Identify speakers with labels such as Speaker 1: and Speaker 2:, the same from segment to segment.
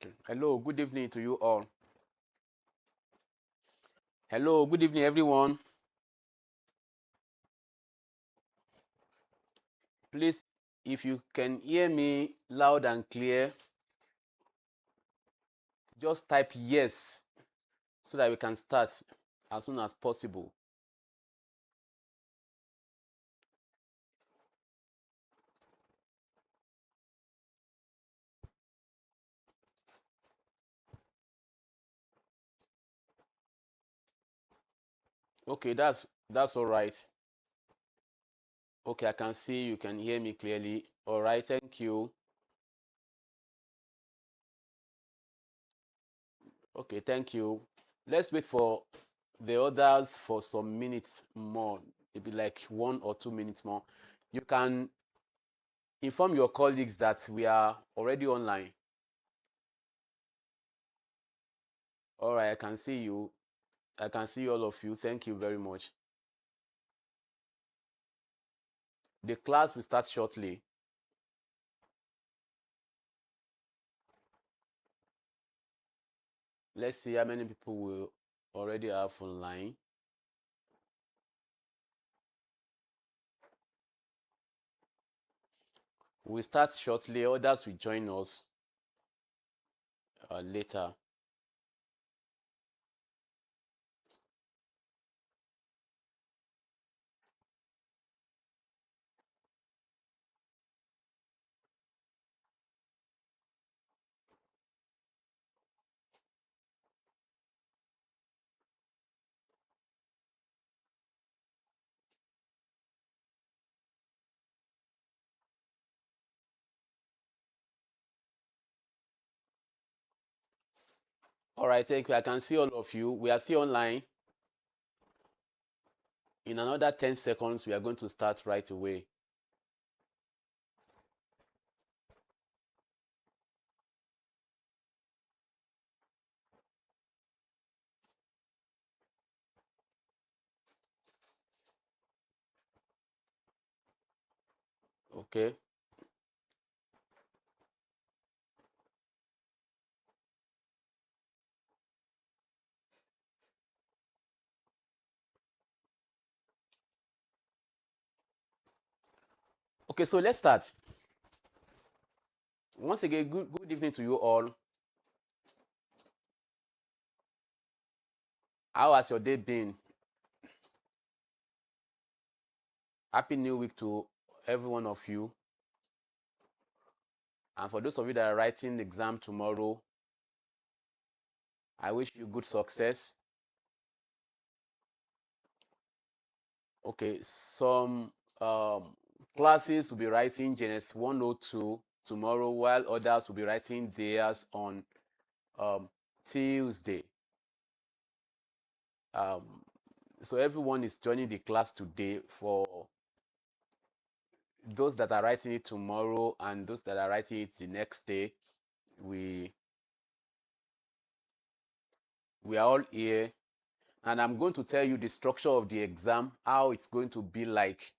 Speaker 1: Okay. Hello, good evening to you all. Hello, good evening, everyone. Please, if you can hear me loud and clear, just type yes so that we can start as soon as possible. Okay, that's all right. Okay, I can see you can hear me clearly. All right, thank you. Okay, thank you. Let's wait for the others for some minutes more, maybe like 1 or 2 minutes more. You can inform your colleagues that we are already online. All right, I can see you. I can see all of you. Thank you very much. The class will start shortly. Let's see how many people will already have online. We'll start shortly. Others will join us later. All right, thank you. I can see all of you. We are still online. In another 10 seconds, we are going to start right away. Okay. Okay, so let's start. Once again, good evening to you all. How has your day been? Happy New Week to every one of you. And for those of you that are writing the exam tomorrow, I wish you good success. Okay, some classes will be writing GNS 102 tomorrow, while others will be writing theirs on Tuesday. So everyone is joining the class today. For those that are writing it tomorrow and those that are writing it the next day, we are all here, and I'm going to tell you the structure of the exam, how it's going to be like.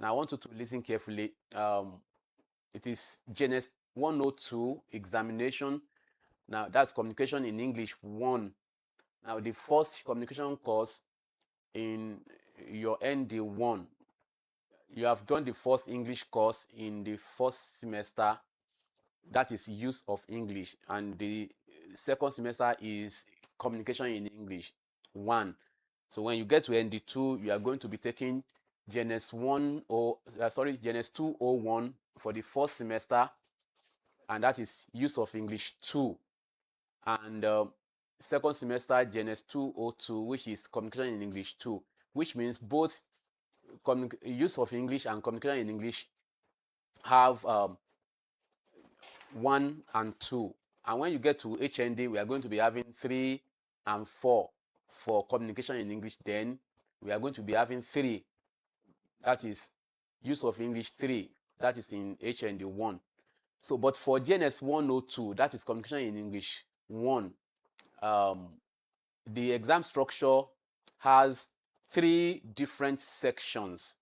Speaker 1: Now I want you to listen carefully. It is GNS 102 examination. Now that's communication in English 1. Now the first communication course in your ND1. You have done the first English course in the first semester. That is use of English. And the second semester is communication in English 1. So when you get to ND2, you are going to be taking GNS 201 for the first semester, and that is use of English 2. And second semester GNS 202, which is communication in English 2, which means both use of English and communication in English have 1 and 2. And when you get to HND, we are going to be having 3 and 4 for communication in English. Then we are going to be having 3, that is use of English 3, that is in HND 1. So, but for GNS 102, that is communication in English 1, the exam structure has 3 different sections.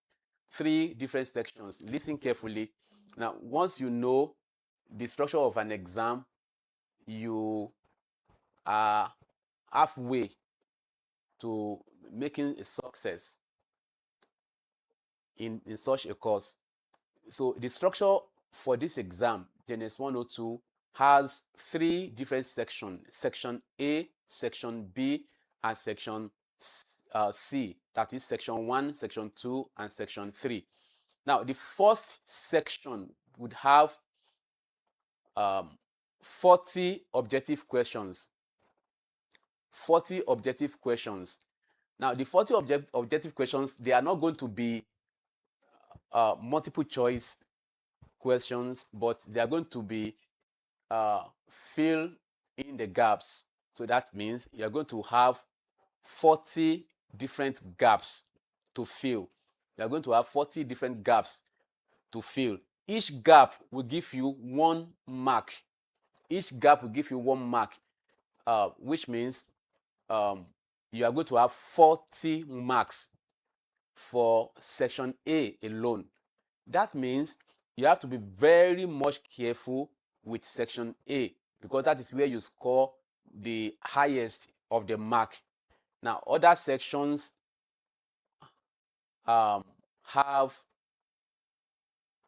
Speaker 1: 3 different sections. Listen carefully. Now, once you know the structure of an exam, you are halfway to making a success in such a course. So the structure for this exam, JNS 102, has 3 different sections: Section A, Section B, and Section C. That is Section 1, Section 2, and Section 3. Now, the first section would have 40 objective questions. 40 objective questions. Now, the 40 objective questions, they are not going to be multiple choice questions, but they are going to be fill in the gaps. So that means you're going to have 40 different gaps to fill. You're going to have 40 different gaps to fill. Each gap will give you 1 mark. Each gap will give you 1 mark, which means you are going to have 40 marks for section A alone. That means you have to be very much careful with section A, because that is where you score the highest of the mark. Now, other sections have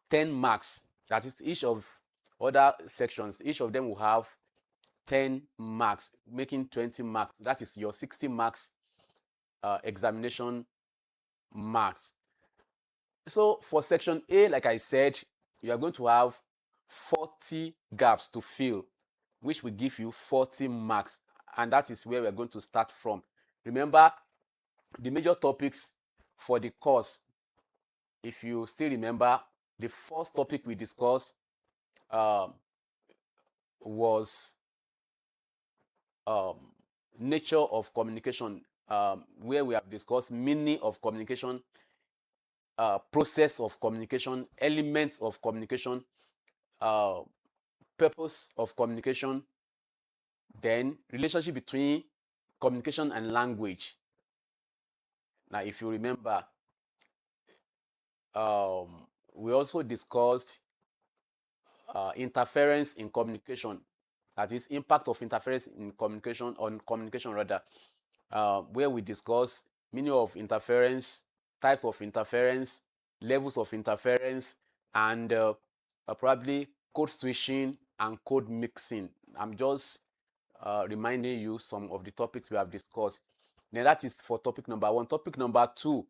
Speaker 1: 10 marks. That is, each of other sections, each of them will have 10 marks, making 20 marks. That is your 60 marks examination marks. So for section A, like I said, you are going to have 40 gaps to fill, which will give you 40 marks. And that is where we're going to start from. Remember, the major topics for the course, if you still remember, the first topic we discussed was nature of communication, where we have discussed meaning of communication, process of communication, elements of communication, purpose of communication, then relationship between communication and language. Now, if you remember, we also discussed interference in communication, that is, impact of interference in communication, on communication rather, where we discuss meaning of interference, types of interference, levels of interference, and probably code switching and code mixing. I'm just reminding you some of the topics we have discussed. Now, that is for topic number 1. Topic number 2,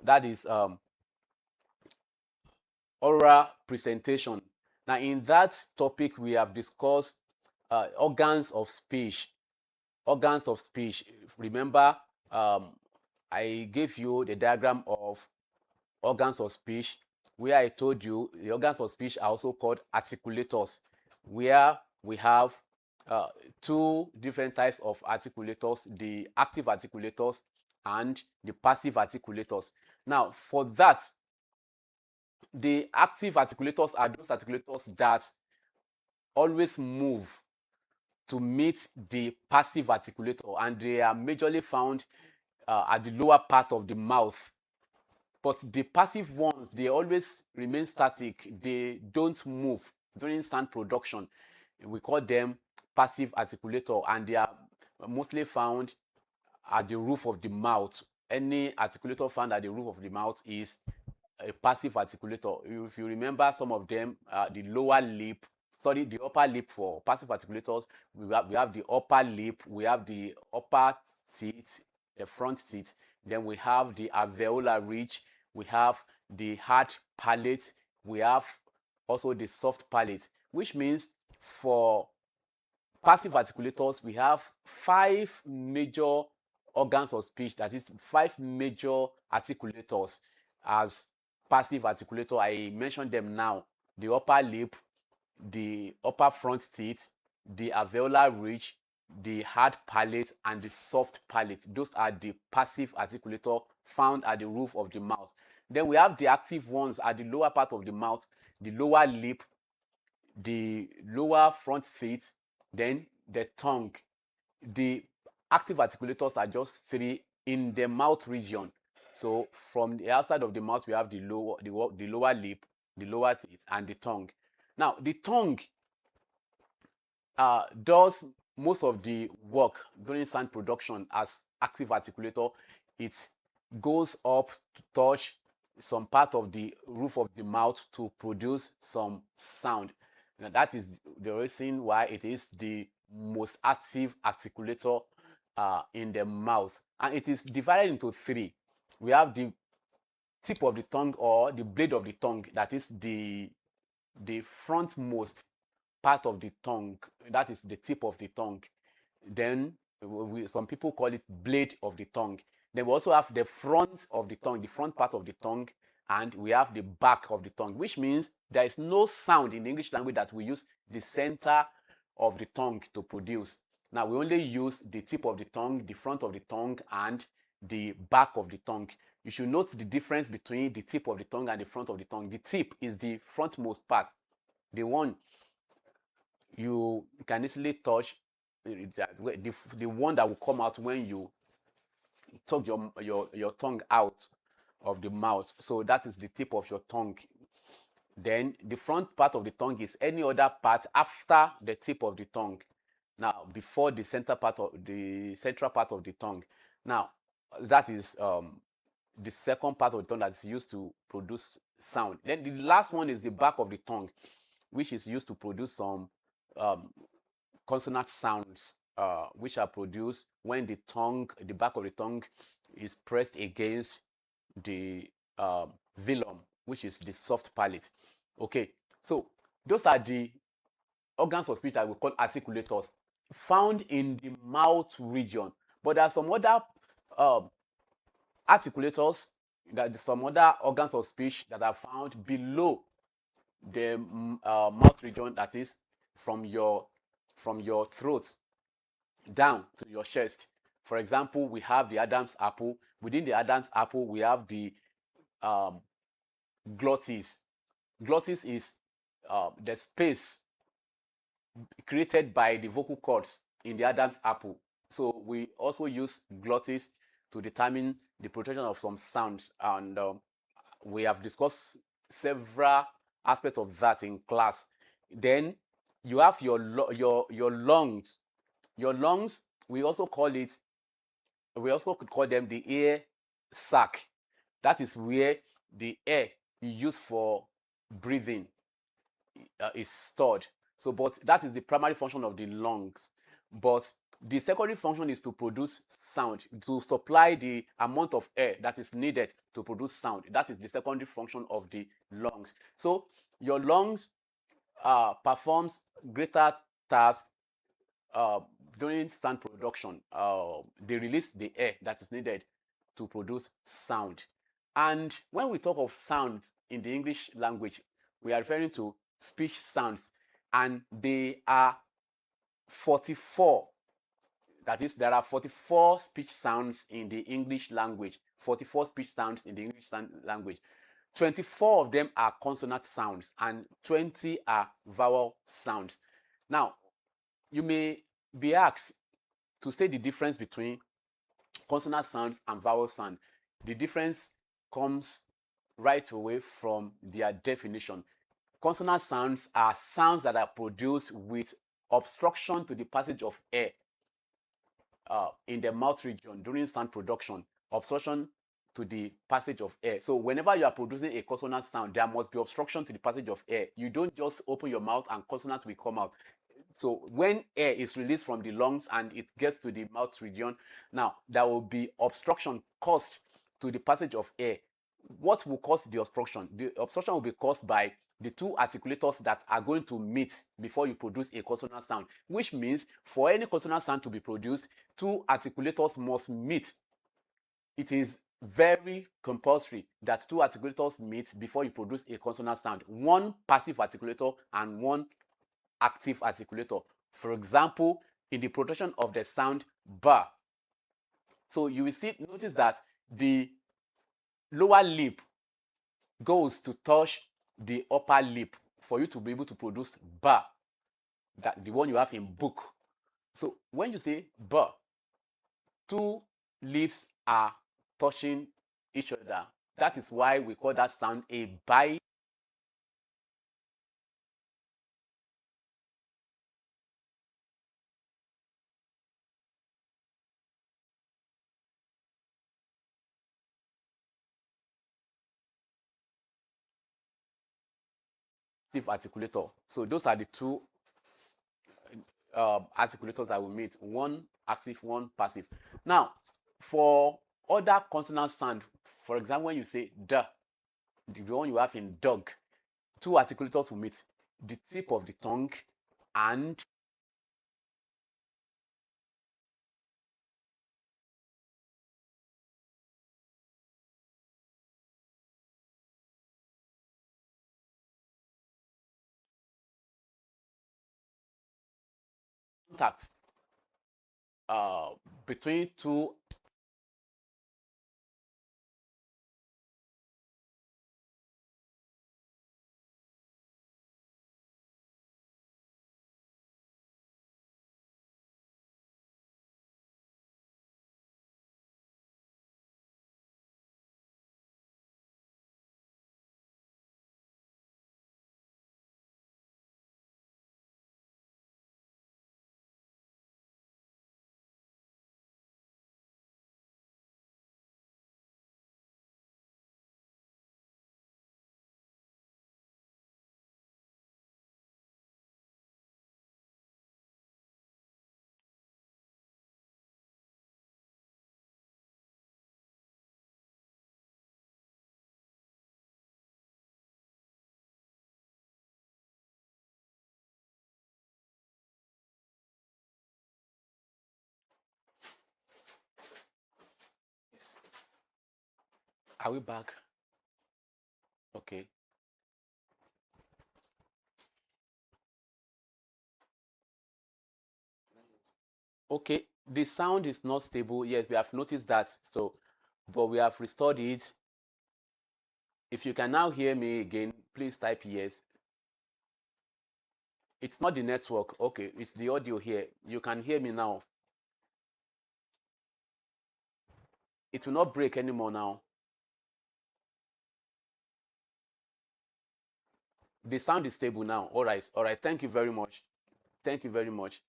Speaker 1: that is oral presentation. Now, in that topic, we have discussed organs of speech. Organs of speech. Remember, I gave you the diagram of organs of speech, where I told you the organs of speech are also called articulators, where we have 2 different types of articulators: the active articulators and the passive articulators. Now, for that, the active articulators are those articulators that always move to meet the passive articulator, and they are majorly found at the lower part of the mouth. But the passive ones, they always remain static. They don't move during sound production. We call them passive articulator, and they are mostly found at the roof of the mouth. Any articulator found at the roof of the mouth is a passive articulator. If you remember some of them, the lower lip, sorry, the upper lip for passive articulators, we have the upper lip, we have the upper teeth, the front teeth, then we have the alveolar ridge, we have the hard palate, we have also the soft palate, which means for passive articulators, we have 5 major organs of speech, that is 5 major articulators as passive articulator. I mentioned them now: the upper lip, the upper front teeth, the alveolar ridge, the hard palate, and the soft palate. Those are the passive articulator found at the roof of the mouth. Then we have the active ones at the lower part of the mouth: the lower lip, the lower front teeth, then the tongue. The active articulators are just 3 in the mouth region. So from the outside of the mouth, we have the lower lip, the lower teeth, and the tongue. Now, the tongue does most of the work during sound production as active articulator. It goes up to touch some part of the roof of the mouth to produce some sound. Now, that is the reason why it is the most active articulator in the mouth. And it is divided into three. We have the tip of the tongue, or the blade of the tongue, that is the frontmost part of the tongue, that is the tip of the tongue. Then some people call it blade of the tongue. Then we also have the front of the tongue, the front part of the tongue, and we have the back of the tongue, which means there is no sound in the English language that we use the center of the tongue to produce. Now we only use the tip of the tongue, the front of the tongue, and the back of the tongue. You should note the difference between the tip of the tongue and the front of the tongue. The tip is the frontmost part, the one you can easily touch, the one that will come out when you tuck your tongue out of the mouth. So that is the tip of your tongue. Then the front part of the tongue is any other part after the tip of the tongue. Now, before the central part of the tongue. Now, that is the second part of the tongue that is used to produce sound. Then the last one is the back of the tongue, which is used to produce some consonant sounds, which are produced when the back of the tongue is pressed against the velum, which is the soft palate. Okay, so those are the organs of speech that we call articulators, found in the mouth region. But there are some other articulators, some other organs of speech that are found below the mouth region, that is from your throat down to your chest. For example, we have the Adam's apple. Within the Adam's apple, we have the glottis. Glottis is the space created by the vocal cords in the Adam's apple. So we also use glottis to determine the production of some sounds, and we have discussed several aspects of that in class. Then you have your lungs. Your lungs, we also call them the air sac. That is where the air you use for breathing is stored. So, but that is the primary function of the lungs. But the secondary function is to produce sound, to supply the amount of air that is needed to produce sound. That is the secondary function of the lungs. So your lungs performs greater tasks during sound production. They release the air that is needed to produce sound. And when we talk of sound in the English language, we are referring to speech sounds, and they are 44. That is, there are 44 speech sounds in the English language. 44 speech sounds in the English language. 24 of them are consonant sounds and 20 are vowel sounds. Now, you may be asked to state the difference between consonant sounds and vowel sound. The difference comes right away from their definition. Consonant sounds are sounds that are produced with obstruction to the passage of air in the mouth region during sound production. Obstruction to the passage of air. So whenever you are producing a consonant sound, there must be obstruction to the passage of air. You don't just open your mouth and consonant will come out. So when air is released from the lungs and it gets to the mouth region, now there will be obstruction caused to the passage of air. What will cause the obstruction? The obstruction will be caused by the two articulators that are going to meet before you produce a consonant sound, which means for any consonant sound to be produced, two articulators must meet. It is very compulsory that two articulators meet before you produce a consonant sound. One passive articulator and one active articulator. For example, in the production of the sound ba. So you will notice that the lower lip goes to touch the upper lip for you to be able to produce ba, that the one you have in book. So when you say ba, two lips are touching each other. That is why we call that sound a bi active articulator. So those are the two articulators that will meet, one active, one passive. Now, for other consonant sound, for example, when you say the one you have in dog, two articulators will meet, the tip of the tongue and contact between two Are we back? Okay. Okay, the sound is not stable. Yes, we have noticed that. So, but we have restored it. If you can now hear me again, please type yes. It's not the network. Okay, it's the audio here. You can hear me now. It will not break anymore now. The sound is stable now. All right. All right. Thank you very much. Thank you very much.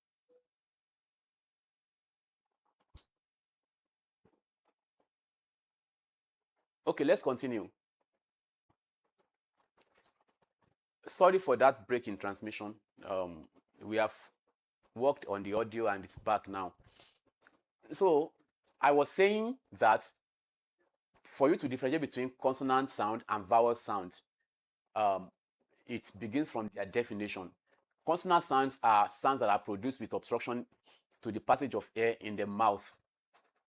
Speaker 1: Okay, let's continue. Sorry for that break in transmission. We have worked on the audio and it's back now. So I was saying that for you to differentiate between consonant sound and vowel sound, it begins from their definition. Consonant sounds are sounds that are produced with obstruction to the passage of air in the mouth.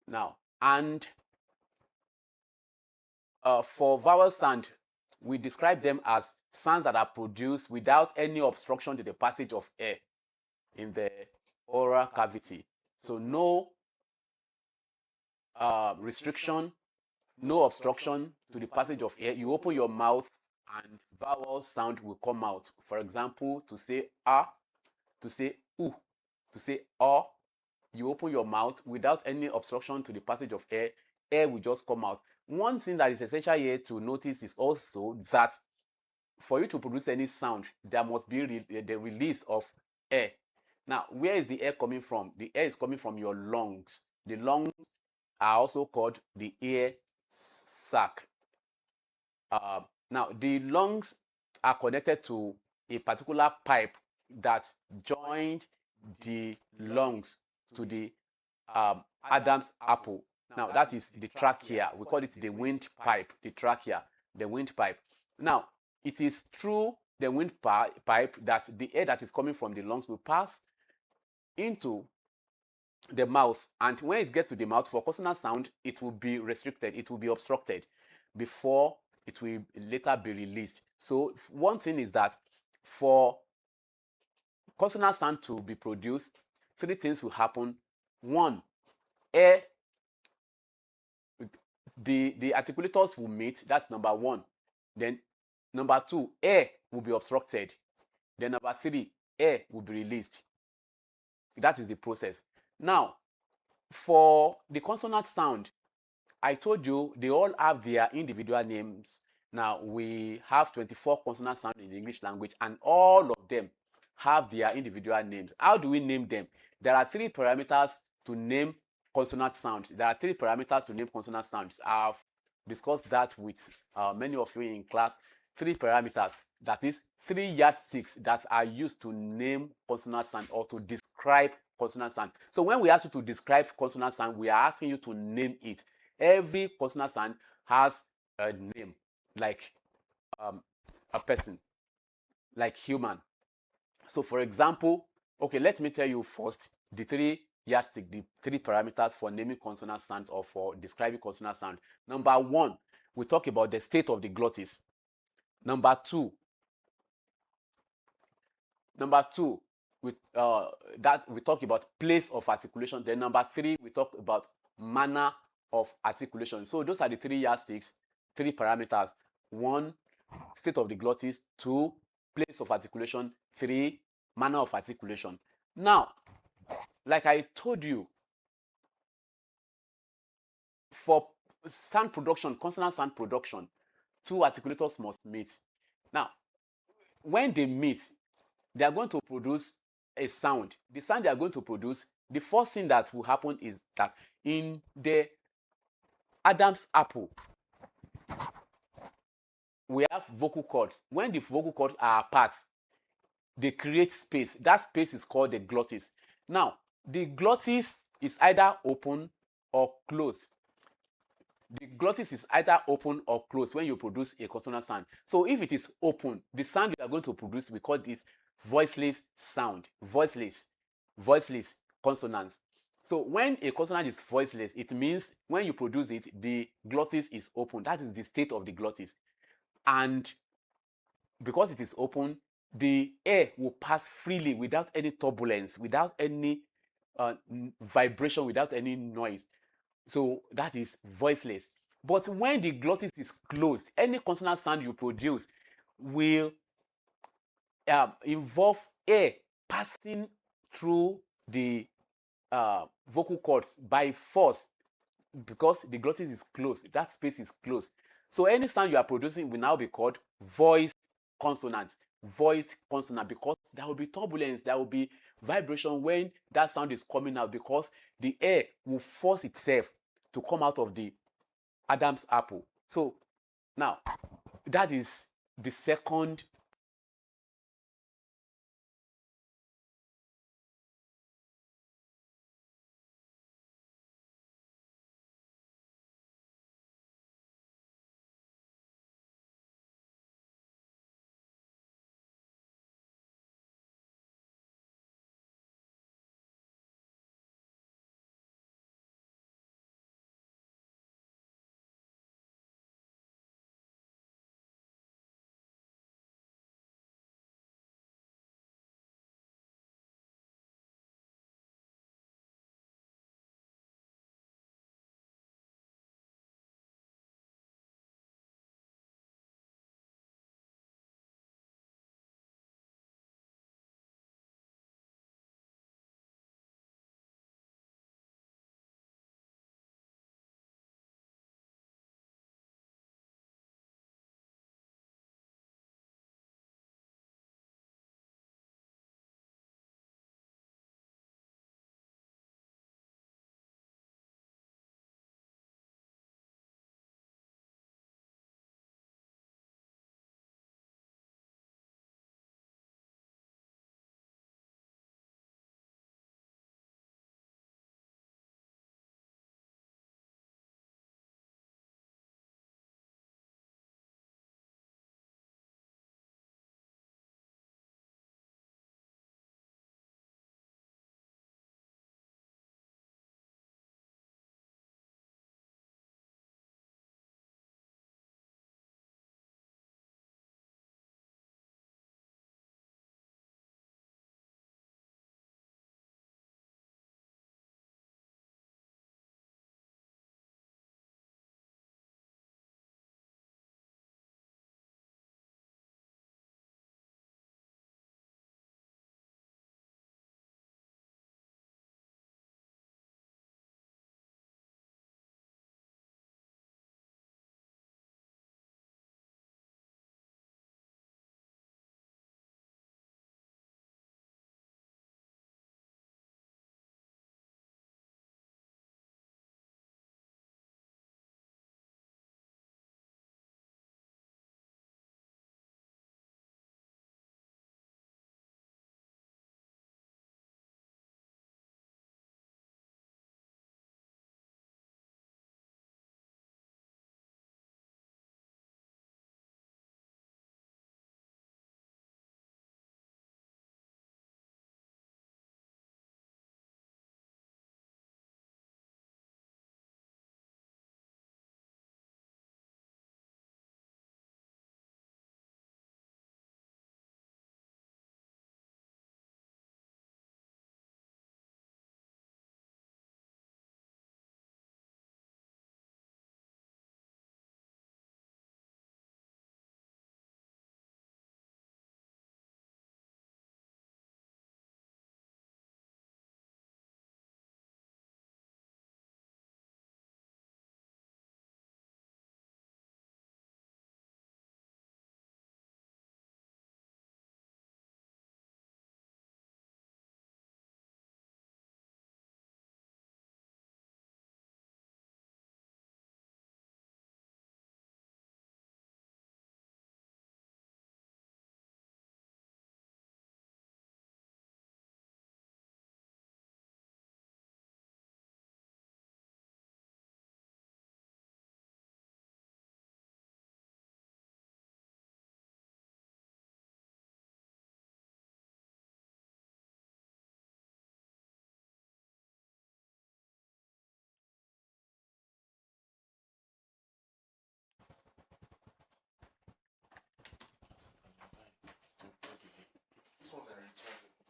Speaker 1: Now, and for vowel sound, we describe them as sounds that are produced without any obstruction to the passage of air in the oral cavity. So no restriction, no obstruction to the passage of air. You open your mouth and vowel sound will come out. For example, to say ah, to say oo, to say oh, you open your mouth without any obstruction to the passage of air, air will just come out. One thing that is essential here to notice is also that for you to produce any sound, there must be the release of air. Now, where is the air coming from? The air is coming from your lungs. The lungs are also called the air sac. Now, the lungs are connected to a particular pipe that joined the lungs to the Adam's apple. Now, that is the trachea. We call it the windpipe, the trachea, the windpipe. Now, it is through the windpipe that the air that is coming from the lungs will pass into the mouth. And when it gets to the mouth, for consonant sound, it will be restricted, it will be obstructed before it will later be released. So one thing is that for consonant sound to be produced, three things will happen. One, air, the articulators will meet. That's number one. Then number two, air will be obstructed. Then number three, air will be released. That is the process. Now, for the consonant sound, I told you they all have their individual names. Now, we have 24 consonant sounds in the English language, and all of them have their individual names. How do we name them? There are three parameters to name consonant sounds. There are three parameters to name consonant sounds. I've discussed that with many of you in class. three parameters, that is 3 yardsticks that are used to name consonant sound or to describe consonant sound. So when we ask you to describe consonant sound, we are asking you to name it. Every consonant sound has a name, like a person, like human. So for example, okay, let me tell you first the 3 yardstick, the 3 parameters for naming consonant sound or for describing consonant sound. Number 1, we talk about the state of the glottis. Number 2, we talk about place of articulation. Then number 3, we talk about manner of articulation. So those are the 3 yardsticks, 3 parameters. 1, state of the glottis. 2, place of articulation. 3, manner of articulation. Now, like I told you, for sound production, consonant sound production, 2 articulators must meet. Now, when they meet, they are going to produce a sound. The sound they are going to produce, the first thing that will happen is that in the Adam's apple, we have vocal cords. When the vocal cords are apart, they create space. That space is called the glottis. Now, the glottis is either open or closed. The glottis is either open or closed when you produce a consonant sound. So if it is open, the sound you are going to produce, we call this voiceless sound. Voiceless consonants. So when a consonant is voiceless, it means when you produce it, the glottis is open. That is the state of the glottis. And because it is open, the air will pass freely without any turbulence, without any vibration, without any noise. So that is voiceless. But when the glottis is closed, any consonant sound you produce will involve air passing through the vocal cords by force, because the glottis is closed. That space is closed. So any sound you are producing will now be called voiced consonant. Voiced consonant, because there will be turbulence, there will be vibration when that sound is coming out, because the air will force itself to come out of the Adam's apple. So now that is the second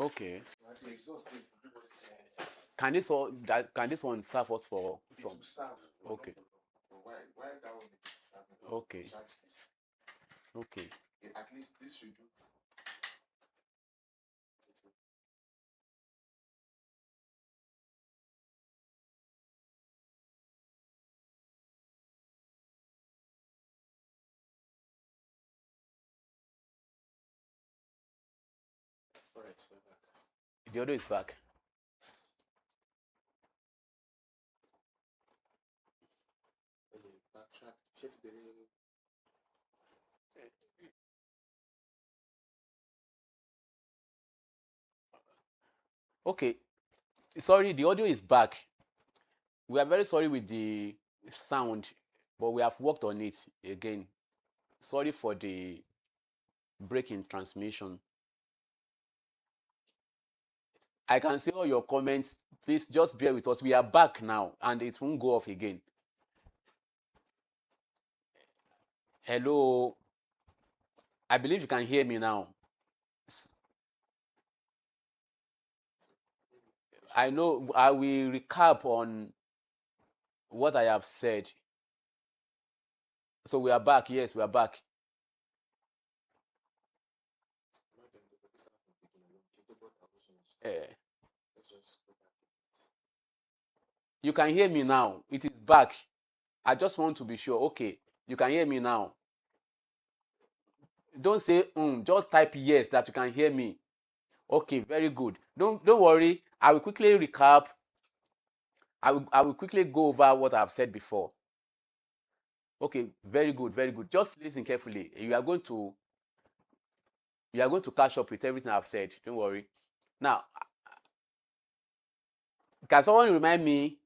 Speaker 1: Okay. Can this one serve us for some? Okay. Okay. Okay. The audio is back. Okay. Sorry, the audio is back. We are very sorry with the sound, but we have worked on it again. Sorry for the break in transmission. I can see all your comments. Please just bear with us. We are back now and it won't go off again. Hello. I believe you can hear me now. I know I will recap on what I have said. So we are back. Yes, we are back. Uh, you can hear me now. It is back. I just want to be sure. Okay, you can hear me now. Don't say just type yes that you can hear me. Okay, very good. Don't worry. I will quickly recap. I will quickly go over what I've said before. Okay, very good, very good. Just listen carefully. You are going to catch up with everything I've said. Don't worry. Now, can someone remind me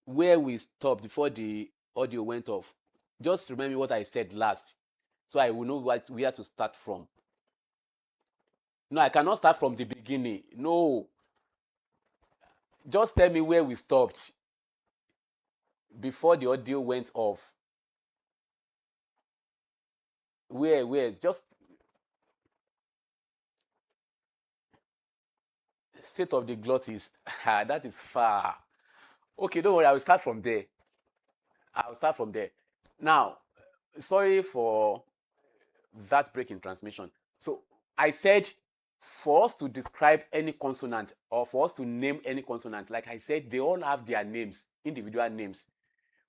Speaker 1: where we stopped before the audio went off? Just remind me what I said last, so I will know where to start from. No, I cannot start from the beginning. No, just tell me where we stopped before the audio went off. Where? Just state of the glottis. That is far. Okay, don't worry. I will start from there. Now, sorry for that break in transmission. So I said for us to describe any consonant or for us to name any consonant, like I said, they all have their names, individual names.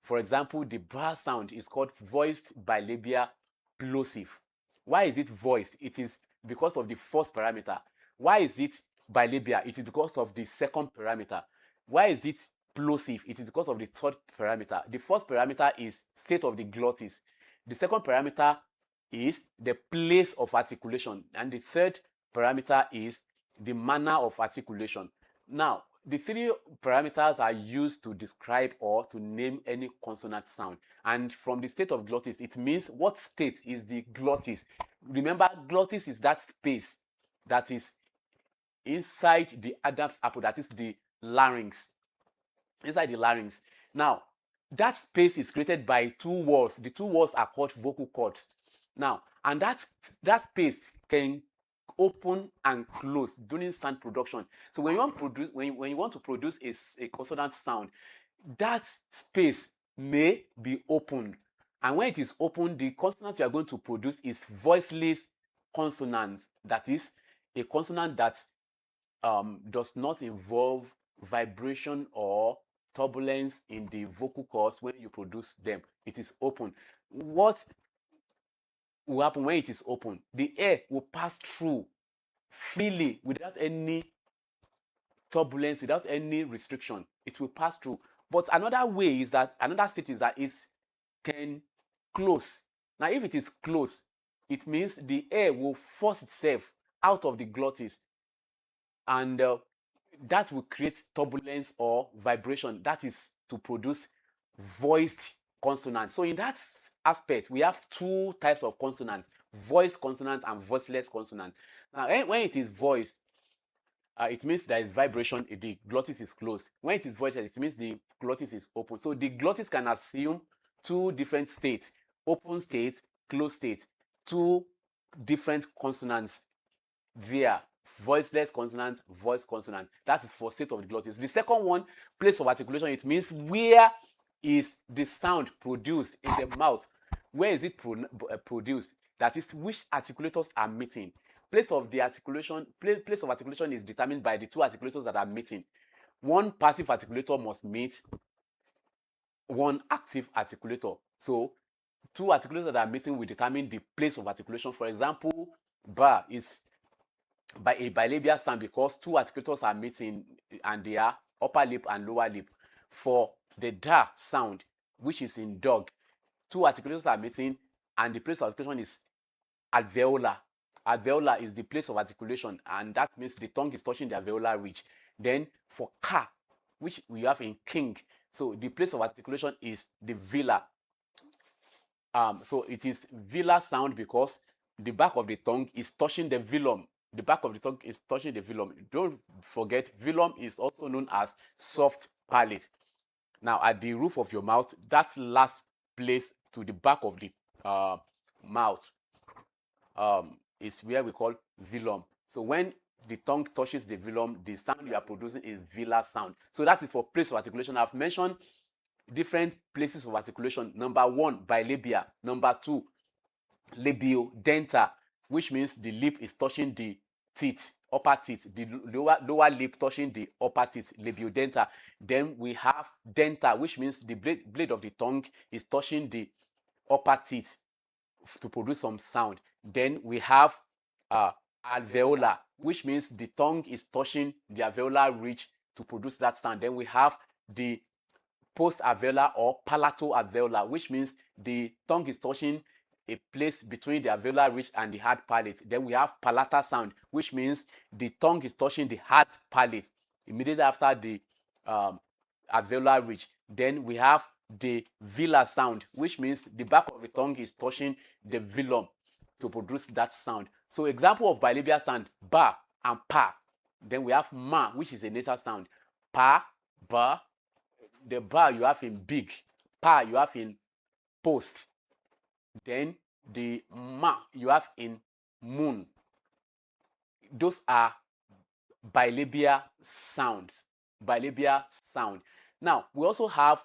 Speaker 1: For example, the bar sound is called voiced bilabia plosive. Why is it voiced? It is because of the first parameter. Why is it bilabia? It is because of the second parameter. Why is it plosive? It is because of the third parameter. The first parameter is state of the glottis. The second parameter is the place of articulation. And the third parameter is the manner of articulation. Now, the three parameters are used to describe or to name any consonant sound. And from the state of glottis, it means what state is the glottis. Remember, glottis is that space that is inside the Adam's apple, that is the larynx. Inside the larynx. Now, that space is created by two walls. The two walls are called vocal cords. Now, and that space can open and close during sound production. So when you want to produce a consonant sound, that space may be opened. And when it is open, the consonant you are going to produce is voiceless consonant. That is a consonant that does not involve vibration or turbulence in the vocal cords when you produce them. It is open. What will happen when it is open? The air will pass through freely without any turbulence, without any restriction. It will pass through. But another state is that it can close. Now, if it is closed, it means the air will force itself out of the glottis, and that will create turbulence or vibration. That is to produce voiced consonant. So in that aspect, we have two types of consonant: voiced consonant and voiceless consonant. Now, when it is voiced, it means there is vibration, the glottis is closed. When it is voiceless, it means the glottis is open. So the glottis can assume two different states: open state, closed state, two different consonants there. voiceless consonant, voice consonant. That is for state of the glottis. The second one, place of articulation, it means where is the sound produced in the mouth. Where is it produced? That is, which articulators are meeting. Place of articulation is determined by the two articulators that are meeting. One passive articulator must meet one active articulator. So two articulators that are meeting will determine the place of articulation. For example, ba is by a bilabial sound because two articulators are meeting and they are upper lip and lower lip. For the da sound, which is in dog, two articulators are meeting and the place of articulation is alveolar. Alveolar is the place of articulation, and that means the tongue is touching the alveolar ridge. Then for ka, which we have in king, so the place of articulation is the velar. So it is velar sound because the back of the tongue is touching the velum. The back of the tongue is touching the velum. Don't forget, velum is also known as soft palate. Now, at the roof of your mouth, that last place to the back of the mouth is where we call velum. So when the tongue touches the velum, the sound you are producing is velar sound. So that is for place of articulation. I've mentioned different places of articulation. Number one, bilabia. Number two, labiodental, which means the lip is touching the teeth, upper teeth, the lower lip touching the upper teeth, labiodental. Then we have dental, which means the blade of the tongue is touching the upper teeth to produce some sound. Then we have alveolar, which means the tongue is touching the alveolar ridge to produce that sound. Then we have the post-alveolar or palato-alveolar, which means the tongue is touching a place between the alveolar ridge and the hard palate. Then we have palatal sound, which means the tongue is touching the hard palate immediately after the alveolar ridge. Then we have the velar sound, which means the back of the tongue is touching the velum to produce that sound. So example of bilabial sound, ba and pa. Then we have ma, which is a nasal sound. Pa, ba. The ba you have in big, pa you have in post. Then the ma you have in moon. Those are bilabial sounds. Bilabial sound. Now we also have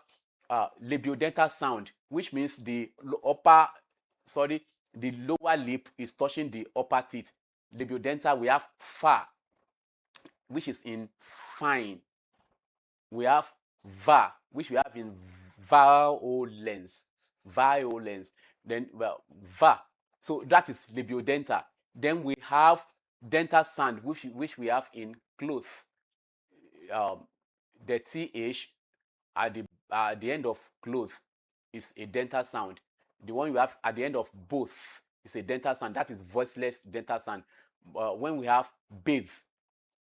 Speaker 1: labiodental sound, which means the lower lip is touching the upper teeth. Labiodental, we have fa, which is in fine. We have va, which we have in violence. Violence. Then, well, va. So that is labiodental. Then we have dental sound, which we have in cloth. The th at the end of cloth is a dental sound. The one you have at the end of both is a dental sound. That is voiceless dental sound. When we have bathe,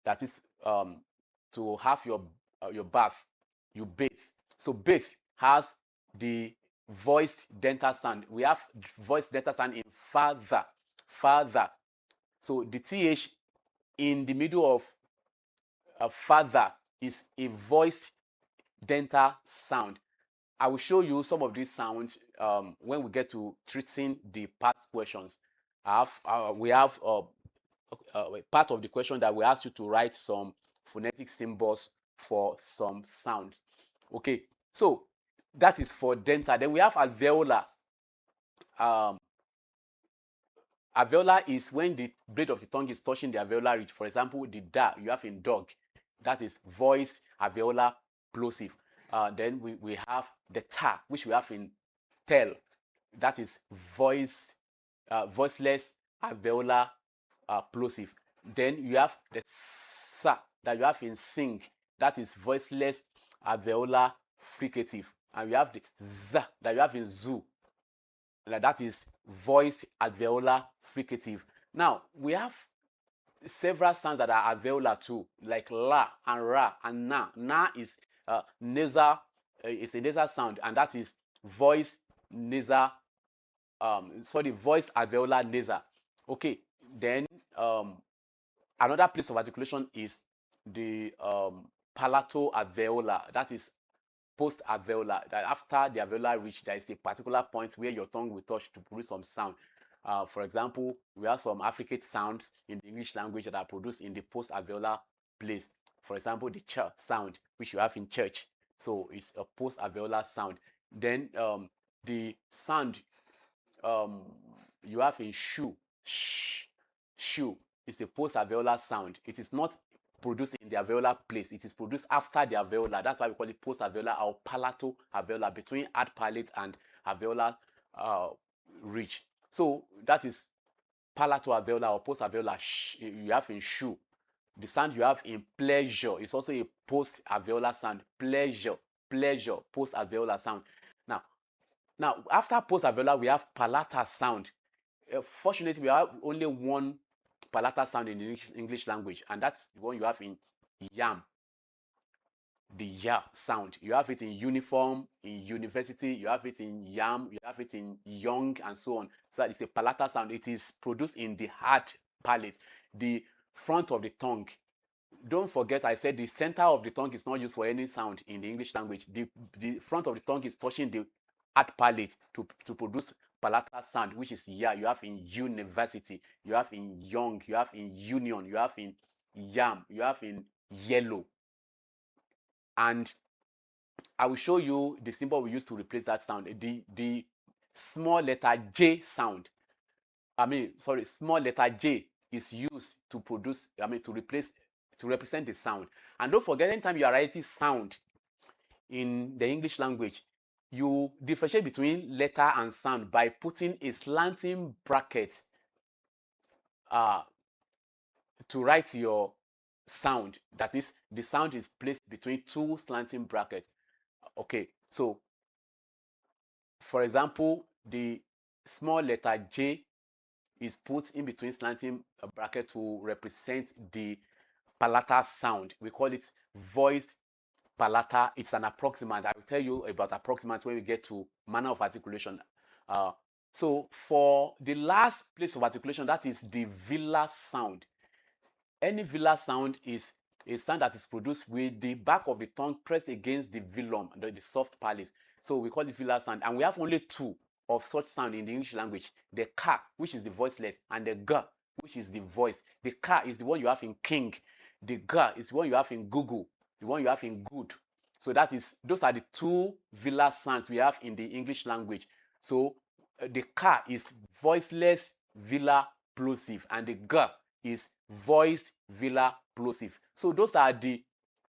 Speaker 1: that is to have your bath, you bathe. So bathe has the voiced dental sound. We have voiced dental sound in father, father. So the th in the middle of father is a voiced dental sound. I will show you some of these sounds when we get to treating the past questions. We have part of the question that we ask you to write some phonetic symbols for some sounds. Okay, so that is for dental. Then we have alveolar. Alveolar is when the blade of the tongue is touching the alveolar ridge. For example, the da you have in dog, that is voiced alveolar plosive. Then we have the ta, which we have in tell, that is voiceless alveolar plosive. Then you have the sa that you have in sing, that is voiceless alveolar fricative. And you have the z that you have in zoo, that is voiced alveolar fricative. Now we have several sounds that are alveolar too, like la and ra and na. Na is nasal, it's a nasal sound, and that is voiced nasal, voiced alveolar nasal. Okay, then another place of articulation is the palato-alveolar, that is post-alveolar, that after the alveolar ridge, there is a particular point where your tongue will touch to produce some sound. For example, we have some affricate sounds in the English language that are produced in the post-alveolar place. For example, the ch sound, which you have in church. So it's a post-alveolar sound. Then the sound you have in shoe, shoe is the post-alveolar sound. It is not produced in the alveolar place. It is produced after the alveolar. That's why we call it post-alveolar or palato-alveolar, between hard palate and alveolar ridge. So that is palato-alveolar or post-alveolar. You have in shoe. The sound you have in pleasure is also a post-alveolar sound. Pleasure, post-alveolar sound. Now, after post-alveolar, we have palatal sound. Fortunately, we have only one palatal sound in the English language, and that's the one you have in yam. The ya sound. You have it in uniform, in university, you have it in yam, you have it in young, and so on. So it's a palatal sound. It is produced in the hard palate, the front of the tongue. Don't forget, I said the center of the tongue is not used for any sound in the English language. The front of the tongue is touching the hard palate to produce palatal sound, which is ya. You have in university, you have in young, you have in union, you have in yam, you have in yellow. And I will show you the symbol we use to replace that sound. The small letter J sound. Small letter J is used to represent the sound. And don't forget, anytime you are writing sound in the English language, you differentiate between letter and sound by putting a slanting bracket to write your sound. That is, the sound is placed between two slanting brackets. Okay, so for example, the small letter J is put in between slanting bracket to represent the palatal sound. We call it voiced palatal. It's an approximant. I will tell you about approximant when we get to manner of articulation. So for the last place of articulation, that is the velar sound. Any velar sound is a sound that is produced with the back of the tongue pressed against the velum, the soft palate. So we call it velar sound. And we have only two of such sound in the English language: the ka, which is the voiceless, and the ga, which is the voiced. The ka is the one you have in king. The ga is the one you have in Google, the one you have in good. So those are the two velar sounds we have in the English language. So the ka is voiceless velar plosive, and the ga is voiced velar plosive. So those are the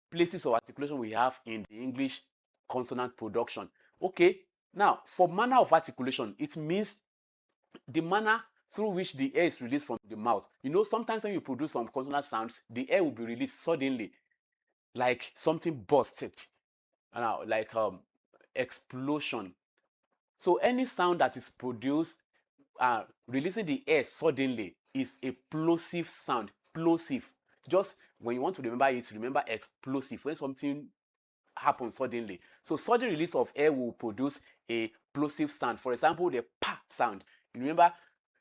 Speaker 1: places of articulation we have in the English consonant production. Okay, now for manner of articulation, it means the manner through which the air is released from the mouth. You know, sometimes when you produce some consonant sounds, the air will be released suddenly, like something busted, like explosion. So any sound that is produced releasing the air suddenly is a plosive sound. Plosive. Just when you want to remember it, remember explosive, when something happens suddenly. So sudden release of air will produce a plosive sound. For example, the pa sound. You remember,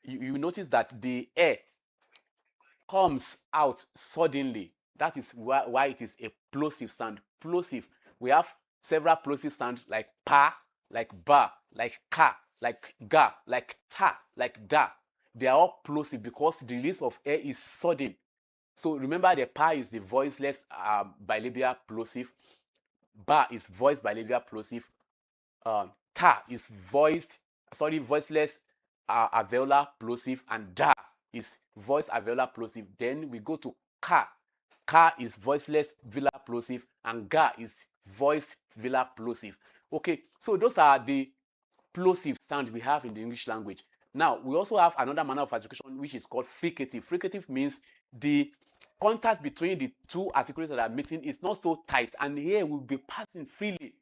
Speaker 1: you notice that the air comes out suddenly. That is why it is a plosive sound. Plosive. We have several plosive sounds like pa, like ba, like ka, like ga, like ta, like da. They are all plosive because the release of air is sudden. So remember, the pa is the voiceless bilabial plosive. Ba is voiced bilabial plosive. Ta is voiceless alveolar plosive, and da is voiced alveolar plosive. Then we go to ka. Ka is voiceless velar plosive, and ga is voiced velar plosive. Okay, so those are the plosive sounds we have in the English language. Now, we also have another manner of articulation which is called fricative. Fricative means the contact between the two articulates that are meeting is not so tight, and the air will be passing freely.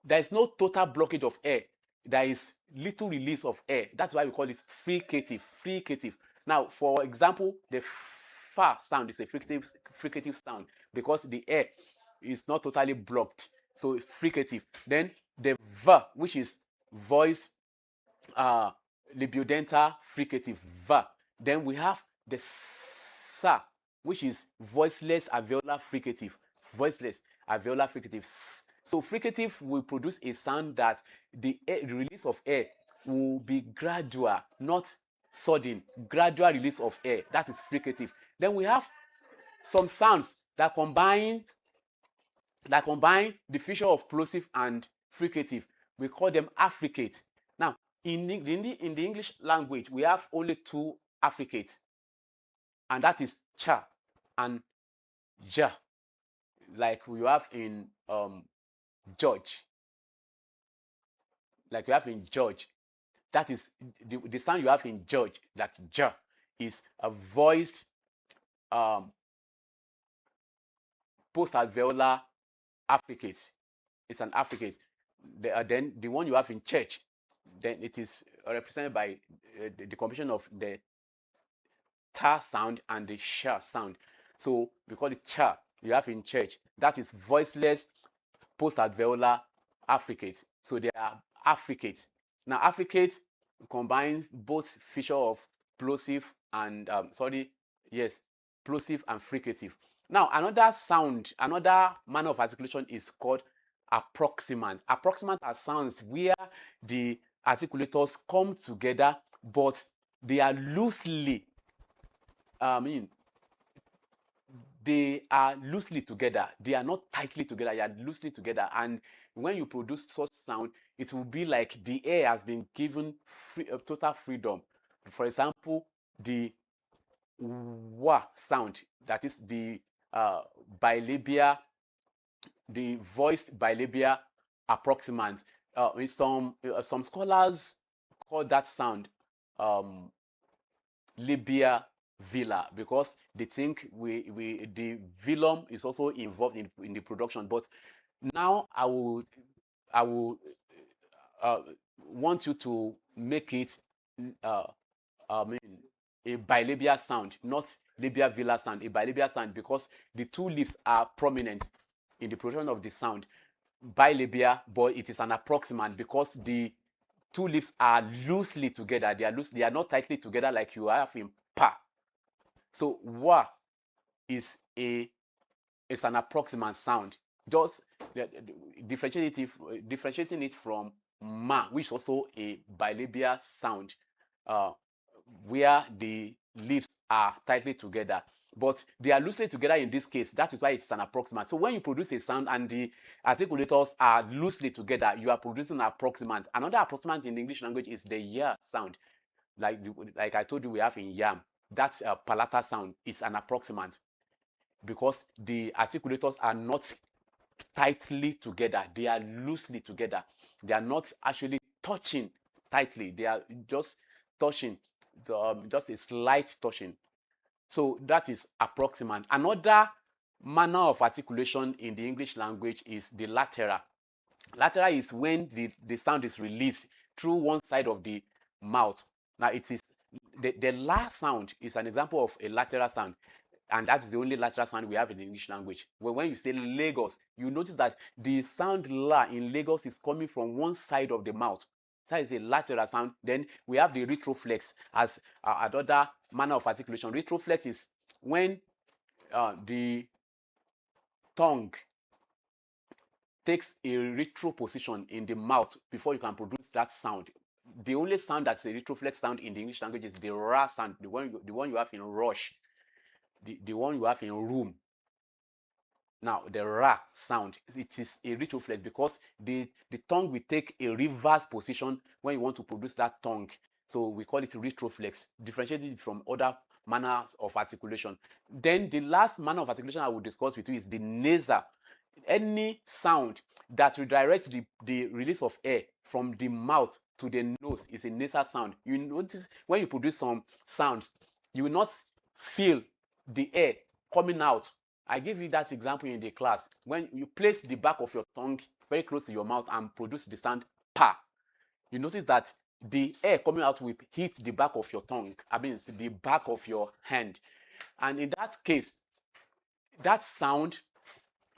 Speaker 1: There is no total blockage of air. There is little release of air. That's why we call it fricative. Fricative. Now, for example, the fa sound is a fricative sound because the air is not totally blocked. So it's fricative. Then the v, which is voiced labiodental fricative, v. Then we have the sa, which is voiceless alveolar fricative. Voiceless alveolar fricative. So fricative will produce a sound that the release of air will be gradual, not sudden, gradual release of air. That is fricative. Then we have some sounds that combine the feature of plosive and fricative. We call them affricate. Now, in the English language, we have only two affricates, and that is cha and ja, like we have in George. Like we have in George. That is the sound you have in George, like ja, is a voiced post-alveolar affricate. It's an affricate. Then the one you have in church, then it is represented by the combination of the ta sound and the sha sound. So we call it cha. You have in church. That is voiceless post-alveolar affricate. So they are affricates. Now affricate combines both feature of plosive and plosive and fricative. Now another sound, another manner of articulation is called approximant. Approximant are sounds where the articulators come together, but they are loosely they are loosely together. They are not tightly together. They are loosely together. And when you produce such sound, it will be like the air has been given total freedom. For example, the wa sound, that is the bilabia, the voiced bilabia approximant. Some scholars call that sound labia villa, because they think the velum is also involved in the production. But now I will want you to make it a bilabia sound, not labia villa sound, a bilabia sound, because the two lips are prominent in the production of the sound. Bilabia, but it is an approximant because the two lips are loosely together. They are not tightly together like you have in pa. So wa is an approximant sound. Just differentiating it from ma, which is also a bilabia sound, where the lips are tightly together, but they are loosely together in this case. That is why it's an approximant. So when you produce a sound and the articulators are loosely together, you are producing an approximant. Another approximant in the English language is the ya sound. Like I told you, we have in yam. That's a palatal sound. Is an approximant because the articulators are not tightly together. They are loosely together. They are not actually touching tightly. They are just touching, just a slight touching. So that is approximant. Another manner of articulation in the English language is the lateral. Lateral is when the sound is released through one side of the mouth. Now it is the la sound is an example of a lateral sound, and that's the only lateral sound we have in the English language. When you say Lagos, you notice that the sound la in Lagos is coming from one side of the mouth. That is a lateral sound. Then we have the retroflex as another manner of articulation. Retroflex is when the tongue takes a retro position in the mouth before you can produce that sound. The only sound that's a retroflex sound in the English language is the ra sound, the one you have in rush, the one you have in room. Now the ra sound, it is a retroflex because the tongue will take a reverse position when you want to produce that tongue. So we call it retroflex, differentiated from other manners of articulation. Then the last manner of articulation I will discuss with you is the nasal. Any sound that redirects the release of air from the mouth to the nose is a nasal sound. You notice when you produce some sounds, you will not feel the air coming out. I give you that example in the class. When you place the back of your tongue very close to your mouth and produce the sound pa, you notice that the air coming out will hit the back of your tongue. I mean, it's the back of your hand. And in that case, that sound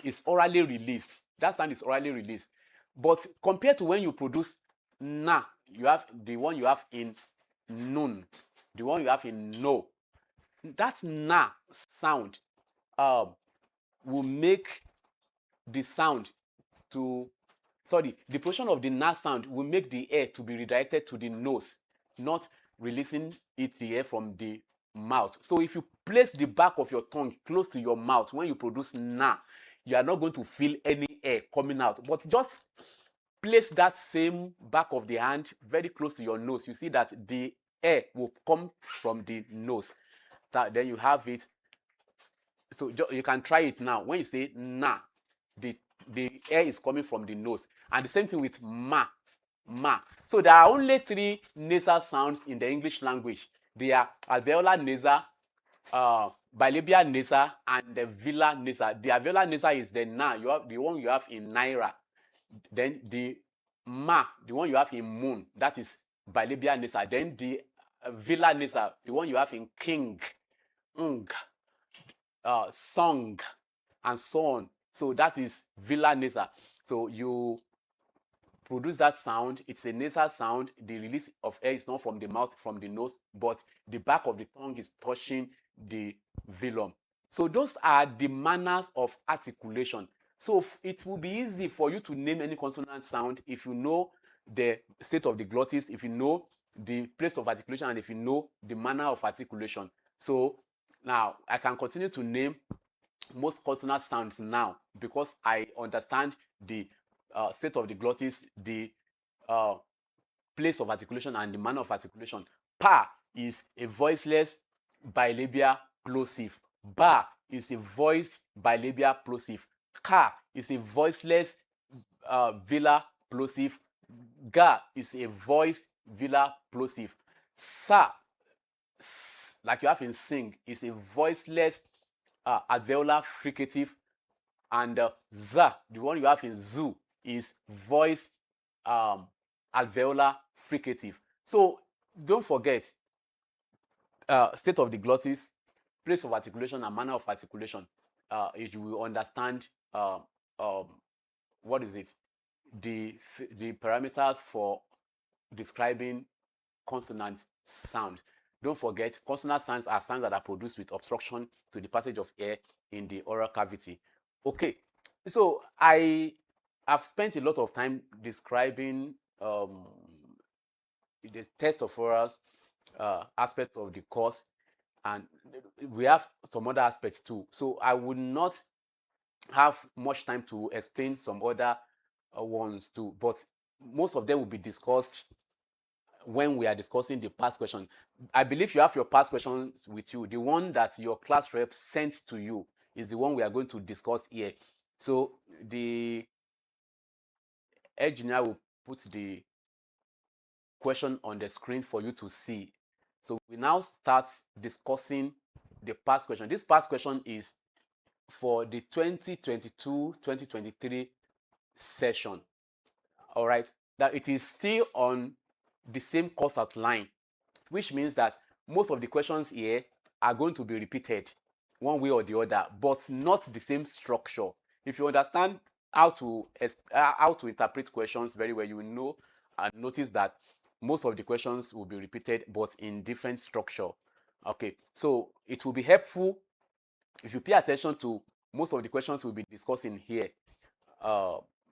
Speaker 1: is orally released. That sound is orally released. But compared to when you produce na, you have the one you have in nun, the one you have in no. That na sound will make the sound to, the position of the na sound will make the air to be redirected to the nose, not releasing it here from the mouth. So if you place the back of your tongue close to your mouth when you produce na, you are not going to feel any air coming out. But just place that same back of the hand very close to your nose. You see that the air will come from the nose. Then you have it. So you can try it now. When you say na, the air is coming from the nose. And the same thing with ma. So there are only 3 nasal sounds in the English language. They are alveolar nasal, bilabial nasal, and the velar nasal. The alveolar nasal is the na, you have the one you have in naira. Then the ma, the one you have in moon, that is bilabial nasal. Then the velar nasal, the one you have in king, song, and so on. So that is velar nasal. So you produce that sound. It's a nasal sound. The release of air is not from the mouth, from the nose, but the back of the tongue is touching the velum. So those are the manners of articulation. So it will be easy for you to name any consonant sound if you know the state of the glottis, if you know the place of articulation, and if you know the manner of articulation. So now I can continue to name most consonant sounds now because I understand the state of the glottis, the place of articulation, and the manner of articulation. Pa is a voiceless bilabial plosive. Ba is a voiced bilabial plosive. Ka is a voiceless velar plosive. Ga is a voiced velar plosive. Sa, like you have in sing, is a voiceless alveolar fricative. And za, the one you have in zoo, is voiced alveolar fricative. So don't forget state of the glottis, place of articulation, and manner of articulation. You will understand what is it? The parameters for describing consonant sounds. Don't forget, consonant sounds are sounds that are produced with obstruction to the passage of air in the oral cavity. Okay, so I have spent a lot of time describing the test of orals aspect of the course, and we have some other aspects too. So I would not have much time to explain some other ones too, but most of them will be discussed when we are discussing the past question. I believe you have your past questions with you. The one that your class rep sent to you is the one we are going to discuss here. So the engineer will put the question on the screen for you to see. So we now start discussing the past question. This past question is for the 2022-2023 session. All right, that it is still on the same course outline, which means that most of the questions here are going to be repeated one way or the other, but not the same structure. If you understand how to interpret questions very well, you will know and notice that most of the questions will be repeated, but in different structure. Okay, so it will be helpful if you pay attention to most of the questions we'll be discussing here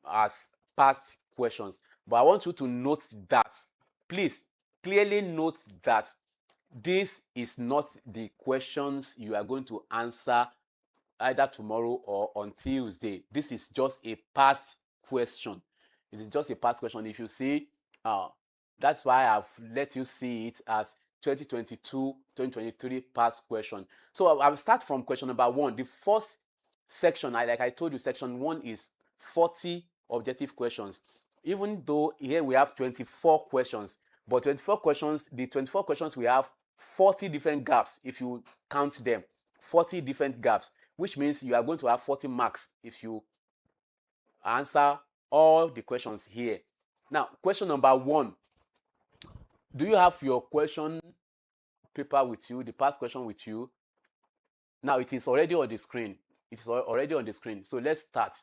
Speaker 1: as past questions. But I want you to note that, please clearly note that this is not the questions you are going to answer either tomorrow or on Tuesday. This is just a past question. It is just a past question. If you see, that's why I've let you see it as 2022-2023 past question. So I'll start from question number 1. The first section, like I told you, section 1 is 40 objective questions. Even though here we have 24 questions, but 24 questions, the 24 questions we have 40 different gaps if you count them. 40 different gaps, which means you are going to have 40 marks if you answer all the questions here. Now, question number 1. Do you have your question paper with you, the past question with you? Now, it is already on the screen. It is already on the screen. So let's start.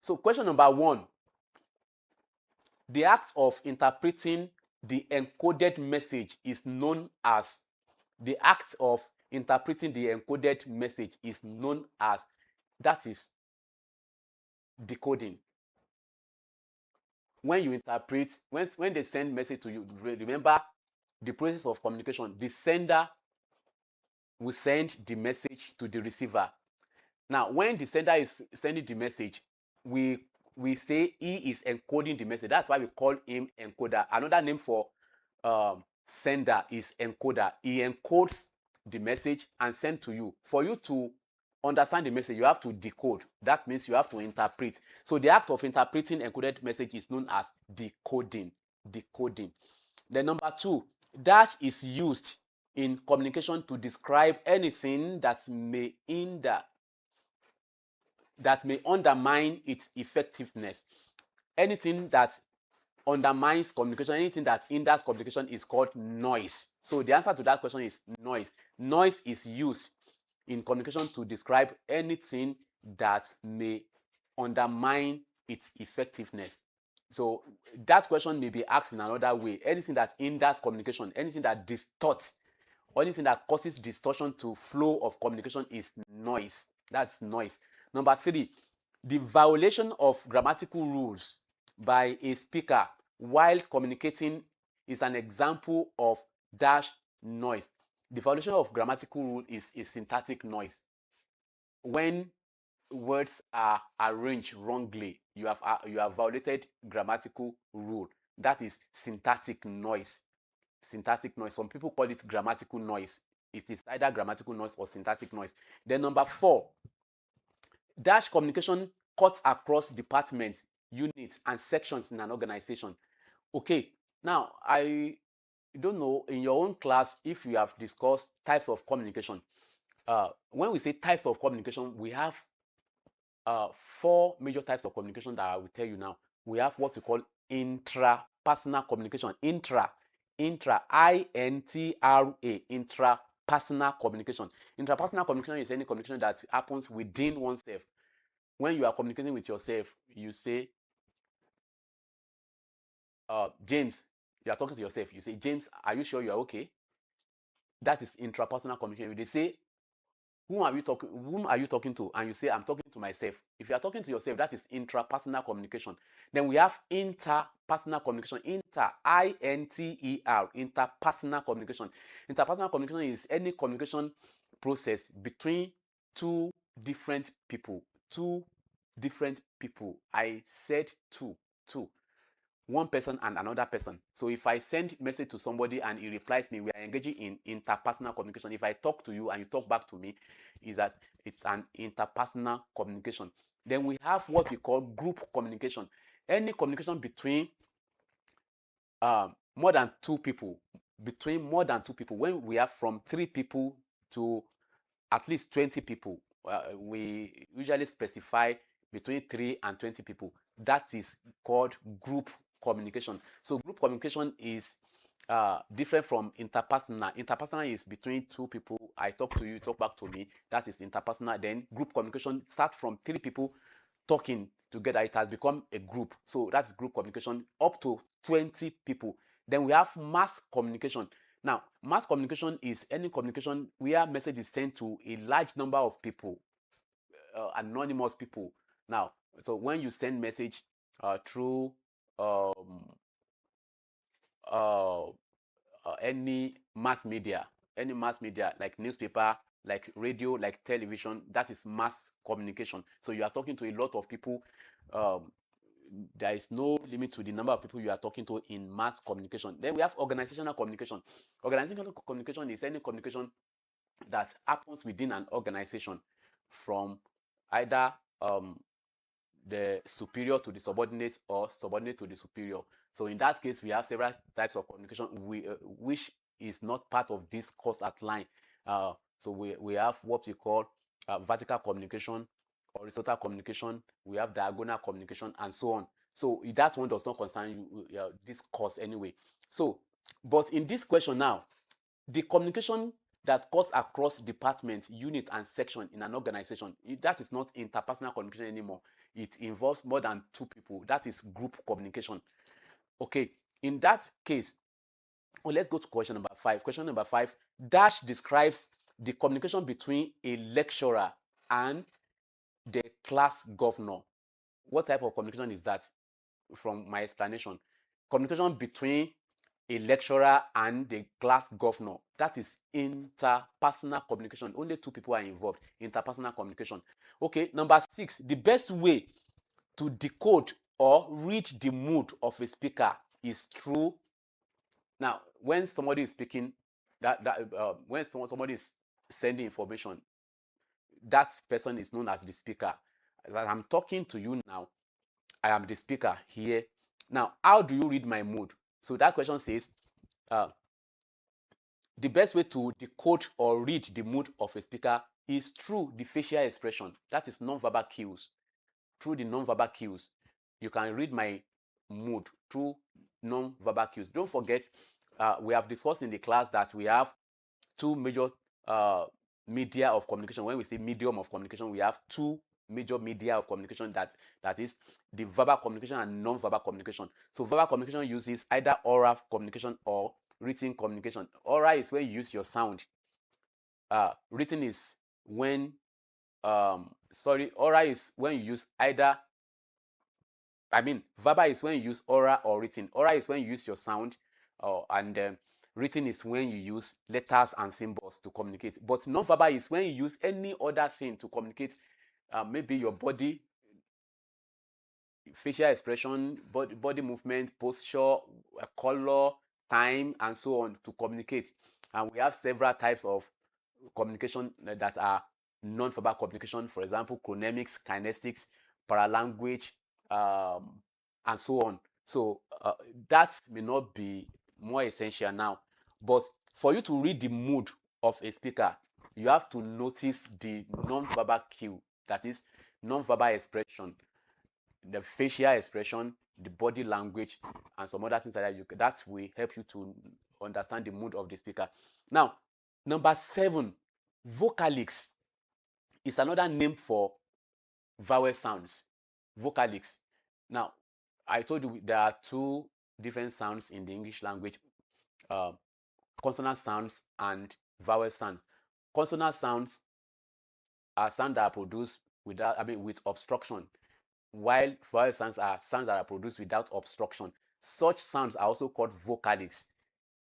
Speaker 1: So question number 1. The act of interpreting the encoded message is known as, that is decoding. when you interpret, when they send message to you, remember the process of communication. The sender will send the message to the receiver. Now, when the sender is sending the message, we say he is encoding the message. That's why we call him encoder. Another name for sender is encoder. He encodes the message and send to you. For you to understand the message, you have to decode. That means you have to interpret. So the act of interpreting encoded message is known as decoding. Decoding. Then number 2, dash is used in communication to describe anything that may hinder, that may undermine its effectiveness. Anything that undermines communication, anything that hinders communication is called noise. So the answer to that question is noise. Noise is used in communication to describe anything that may undermine its effectiveness. So that question may be asked in another way. Anything that hinders communication, anything that distorts, or anything that causes distortion to flow of communication is noise. That's noise. Number 3, the violation of grammatical rules by a speaker while communicating is an example of dash noise. The violation of grammatical rules is a syntactic noise. When words are arranged wrongly, you have violated grammatical rule. That is syntactic noise. Syntactic noise. Some people call it grammatical noise. It is either grammatical noise or syntactic noise. Then number 4, dash communication cuts across departments, units, and sections in an organization. Okay, now I don't know in your own class if you have discussed types of communication. When we say types of communication, we have 4 major types of communication that I will tell you now. We have what we call intrapersonal communication. Intra, I-N-T-R-A, intrapersonal communication. Intrapersonal communication is any communication that happens within oneself. When you are communicating with yourself, you say, James, you are talking to yourself. You say, James, are you sure you are okay? That is intrapersonal communication. They say, whom are you talking to? And you say, I'm talking to myself. If you are talking to yourself, that is intrapersonal communication. Then we have interpersonal communication. Inter, I-N-T-E-R, interpersonal communication. Interpersonal communication is any communication process between two different people. Two different people. I said two. One person and another person. So if I send message to somebody and he replies me, we are engaging in interpersonal communication. If I talk to you and you talk back to me, is that it's an interpersonal communication. Then we have what we call group communication. Any communication between more than 2 people, when we have from 3 people to at least 20 people, we usually specify between 3 and 20 people. That is called group communication. So group communication is different from interpersonal. Interpersonal is between 2 people. I talk to you, you talk back to me. That is interpersonal. Then group communication starts from 3 people talking together. It has become a group. So that's group communication up to 20 people. Then we have mass communication. Now, mass communication is any communication where message is sent to a large number of people, anonymous people. Now, so when you send message through any mass media like newspaper, like radio, like television, that is mass communication. So you are talking to a lot of people. There is no limit to the number of people you are talking to in mass communication. Then we have organizational communication. Organizational communication is any communication that happens within an organization from either the superior to the subordinate or subordinate to the superior. So in that case, we have several types of communication which is not part of this course outline. So we have what we call vertical communication, horizontal communication, we have diagonal communication, and so on. So that one does not concern you, this course anyway. So, but in this question now, the communication that cuts across department, unit, and section in an organization, that is not interpersonal communication anymore. It involves more than 2 people. That is group communication. Okay, in that case, let's go to question number 5. Question number 5, dash describes the communication between a lecturer and the class governor. What type of communication is that? from my explanation. Communication between a lecturer and the class governor. That is interpersonal communication. Only two people are involved. Interpersonal communication. Okay, number 6, the best way to decode or read the mood of a speaker is through. Now, when somebody is speaking, when somebody is sending information, that person is known as the speaker. As I'm talking to you now, I am the speaker here. Now, how do you read my mood? So that question says, the best way to decode or read the mood of a speaker is through the facial expression. That is non-verbal cues. Through the non-verbal cues, you can read my mood through non-verbal cues. Don't forget, we have discussed in the class that we have two major media of communication. When we say medium of communication, we have two major media of communication, that is the verbal communication and non-verbal communication. So verbal communication uses either oral communication or written communication. Oral is when you use your sound. Written is when oral is when you use either, verbal is when you use oral or written. Oral is when you use your sound, and written is when you use letters and symbols to communicate. But non-verbal is when you use any other thing to communicate, maybe your body, facial expression, body movement, posture, color, time, and so on to communicate. And we have several types of communication that are non-verbal communication. For example, chronemics, kinetics, paralanguage, and so on. So that may not be more essential now, but for you to read the mood of a speaker, you have to notice the non-verbal cue, that is non-verbal expression, the facial expression, the body language, and some other things like that. That will help you to understand the mood of the speaker. Now, number 7, vocalics is another name for vowel sounds. Vocalics. Now, I told you there are two different sounds in the English language: consonant sounds and vowel sounds. Consonant sounds are sounds that are produced with obstruction, while vowel sounds are sounds that are produced without obstruction. Such sounds are also called vocalics.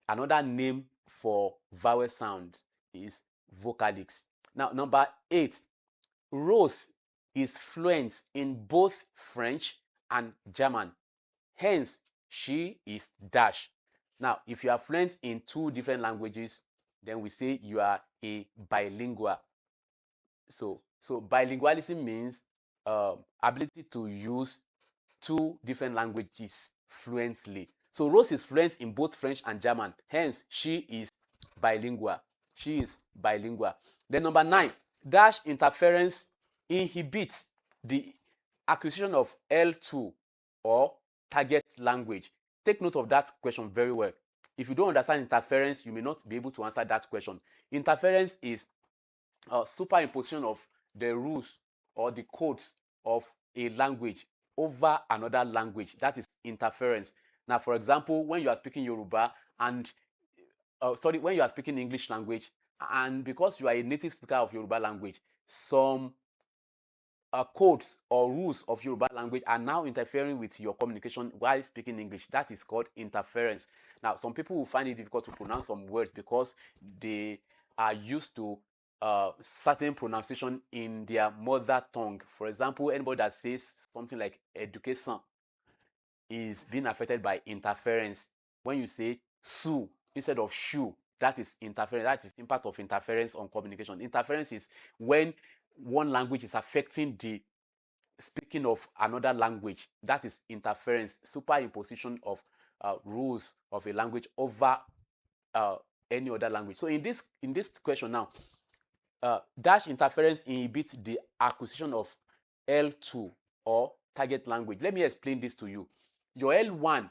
Speaker 1: Another name for vowel sounds is vocalics. Now, number 8, Rose is fluent in both French and German. Hence, she is dash. Now, if you are fluent in two different languages, then we say you are a bilingual. So bilingualism means ability to use two different languages fluently. So Rose is fluent in both French and German. Hence, she is bilingual. She is bilingual. Then number 9, dash interference inhibits the acquisition of L2 or target language. Take note of that question very well. If you don't understand interference, you may not be able to answer that question. Interference is superimposition of the rules or the codes of a language over another language. That is interference. Now, for example, when you are speaking Yoruba and when you are speaking English language, and because you are a native speaker of Yoruba language, some codes or rules of Yoruba language are now interfering with your communication while speaking English. That is called interference. Now, some people will find it difficult to pronounce some words because they are used to certain pronunciation in their mother tongue. For example, anybody that says something like education is being affected by interference. When you say su instead of shu, that is interference. That is impact of interference on communication. Interference is when one language is affecting the speaking of another language. That is interference, superimposition of rules of a language over any other language. So in this question now, dash interference inhibits the acquisition of L2 or target language. Let me explain this to you. Your L1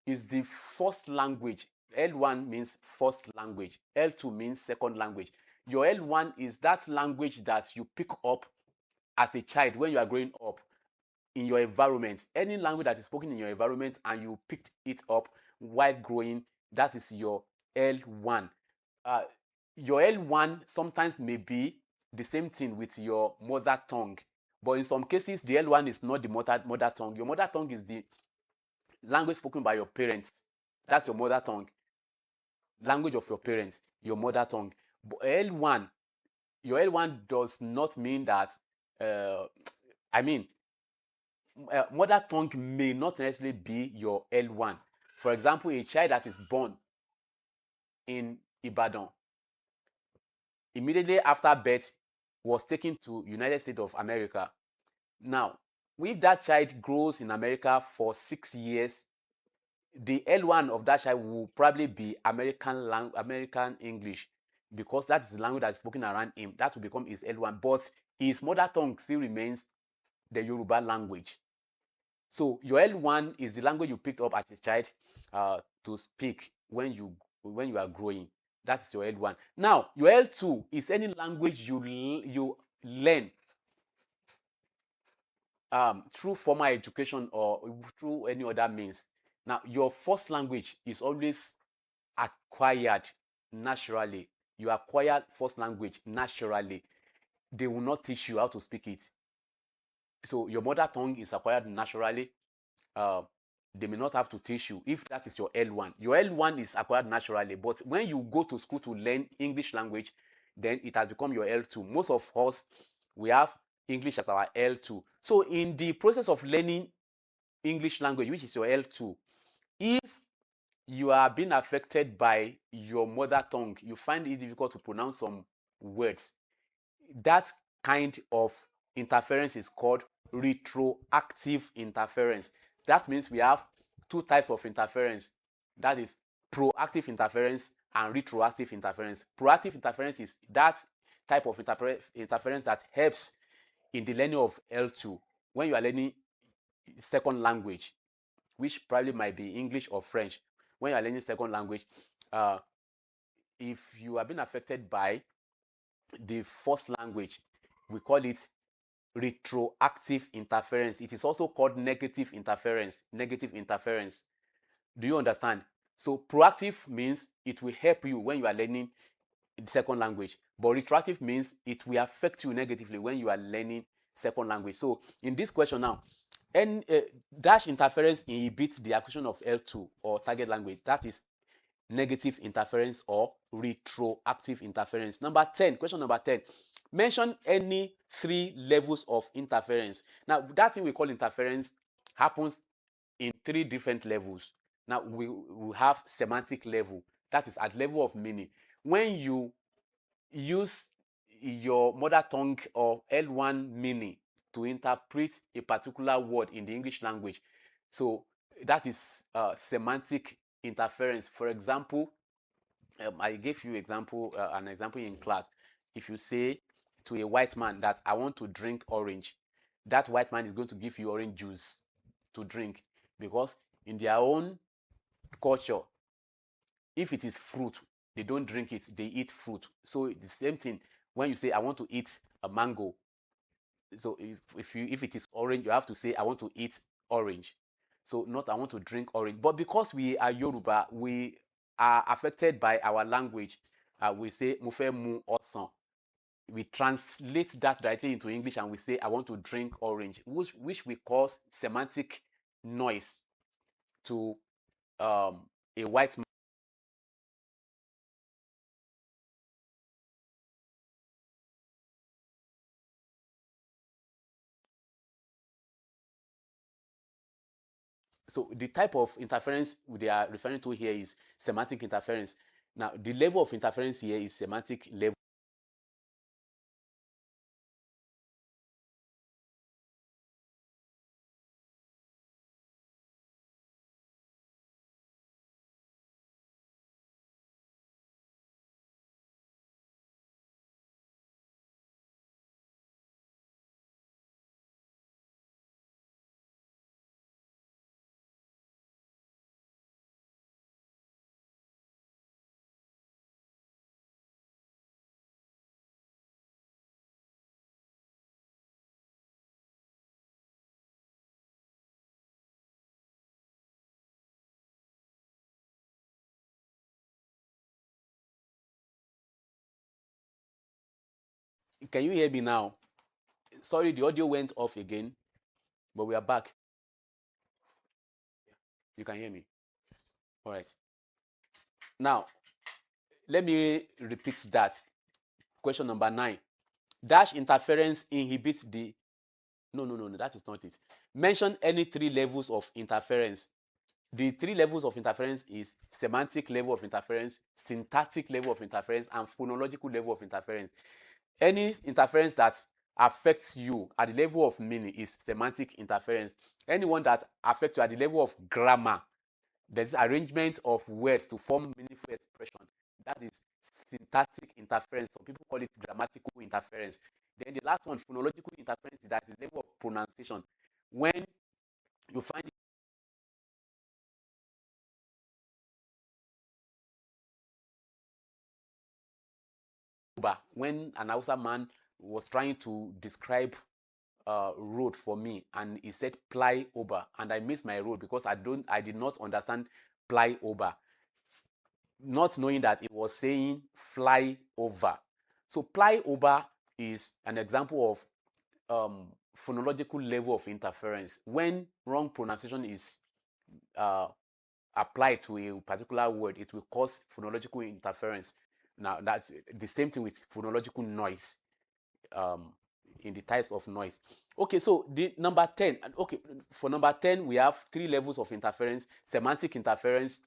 Speaker 1: is the first language. L1 means first language. L2 means second language. Your L1 is that language that you pick up as a child when you are growing up in your environment. Any language that is spoken in your environment and you picked it up while growing, that is your L1. Your L1 sometimes may be the same thing with your mother tongue, but in some cases, the L1 is not the mother tongue. Your mother tongue is the language spoken by your parents. That's your mother tongue. Language of your parents, your mother tongue. But L1, your L1 does not mean that, I mean, mother tongue may not necessarily be your L1. For example, a child that is born in Ibadan, immediately after birth, was taken to United States of America. Now, if that child grows in America for 6 years, the L1 of that child will probably be American English, because that is the language that is spoken around him. That will become his L1. But his mother tongue still remains the Yoruba language. So your L1 is the language you picked up as a child to speak when you are growing. That's your L1. Now, your L2 is any language you learn through formal education or through any other means. Now, your first language is always acquired naturally. You acquire first language naturally. They will not teach you how to speak it. So your mother tongue is acquired naturally. They may not have to teach you if that is your L1. Your L1 is acquired naturally, but when you go to school to learn English language, then it has become your L2. Most of us, we have English as our L2. So in the process of learning English language, which is your L2, if you are being affected by your mother tongue, you find it difficult to pronounce some words, that kind of interference is called retroactive interference. That means we have two types of interference. That is proactive interference and retroactive interference. Proactive interference is that type of interference that helps in the learning of L2 when you are learning second language, which probably might be English or French. When you are learning second language, if you have been affected by the first language, we call it retroactive interference. It is also called negative interference. Negative interference. Do you understand? So proactive means it will help you when you are learning the second language, but retroactive means it will affect you negatively when you are learning second language. So in this question now, dash interference inhibits the acquisition of L2 or target language. That is negative interference or retroactive interference. Question number 10. Mention any 3 levels of interference. Now, that thing we call interference happens in 3 different levels. Now, we have semantic level. That is at level of meaning. When you use your mother tongue or L1 meaning to interpret a particular word in the English language, so that is semantic interference. For example, I gave you an example in class. If you say to a white man that I want to drink orange, that white man is going to give you orange juice to drink, because in their own culture, if it is fruit, they don't drink it, they eat fruit. So the same thing when you say I want to eat a mango. So if it is orange, you have to say I want to eat orange. So not I want to drink orange. But because we are Yoruba, we are affected by our language. We say mo fẹ́ mu ọsàn. We translate that directly into English and we say I want to drink orange, which we cause semantic noise to a white man. So the type of interference they are referring to here is semantic interference. Now, the level of interference here is semantic level. Can you hear me now? Sorry, the audio went off again, but we are back. You can hear me? All right. Now, let me repeat that. Question number 9. Dash interference inhibits the... No, that is not it. Mention any 3 levels of interference. The 3 levels of interference is semantic level of interference, syntactic level of interference, and phonological level of interference. Any interference that affects you at the level of meaning is semantic interference. Anyone that affects you at the level of grammar, there's arrangement of words to form meaningful expression. That is syntactic interference. Some people call it grammatical interference. Then the last one, phonological interference, is at the level of pronunciation. When you find when an Hausa man was trying to describe road for me, and he said ply over, and I missed my road because I did not understand ply over, not knowing that it was saying fly over. So ply over is an example of phonological level of interference. When wrong pronunciation is applied to a particular word, it will cause phonological interference. Now, that's the same thing with phonological noise, in the types of noise. Okay, so the number 10. Okay, for number 10, we have 3 levels of interference: semantic interference,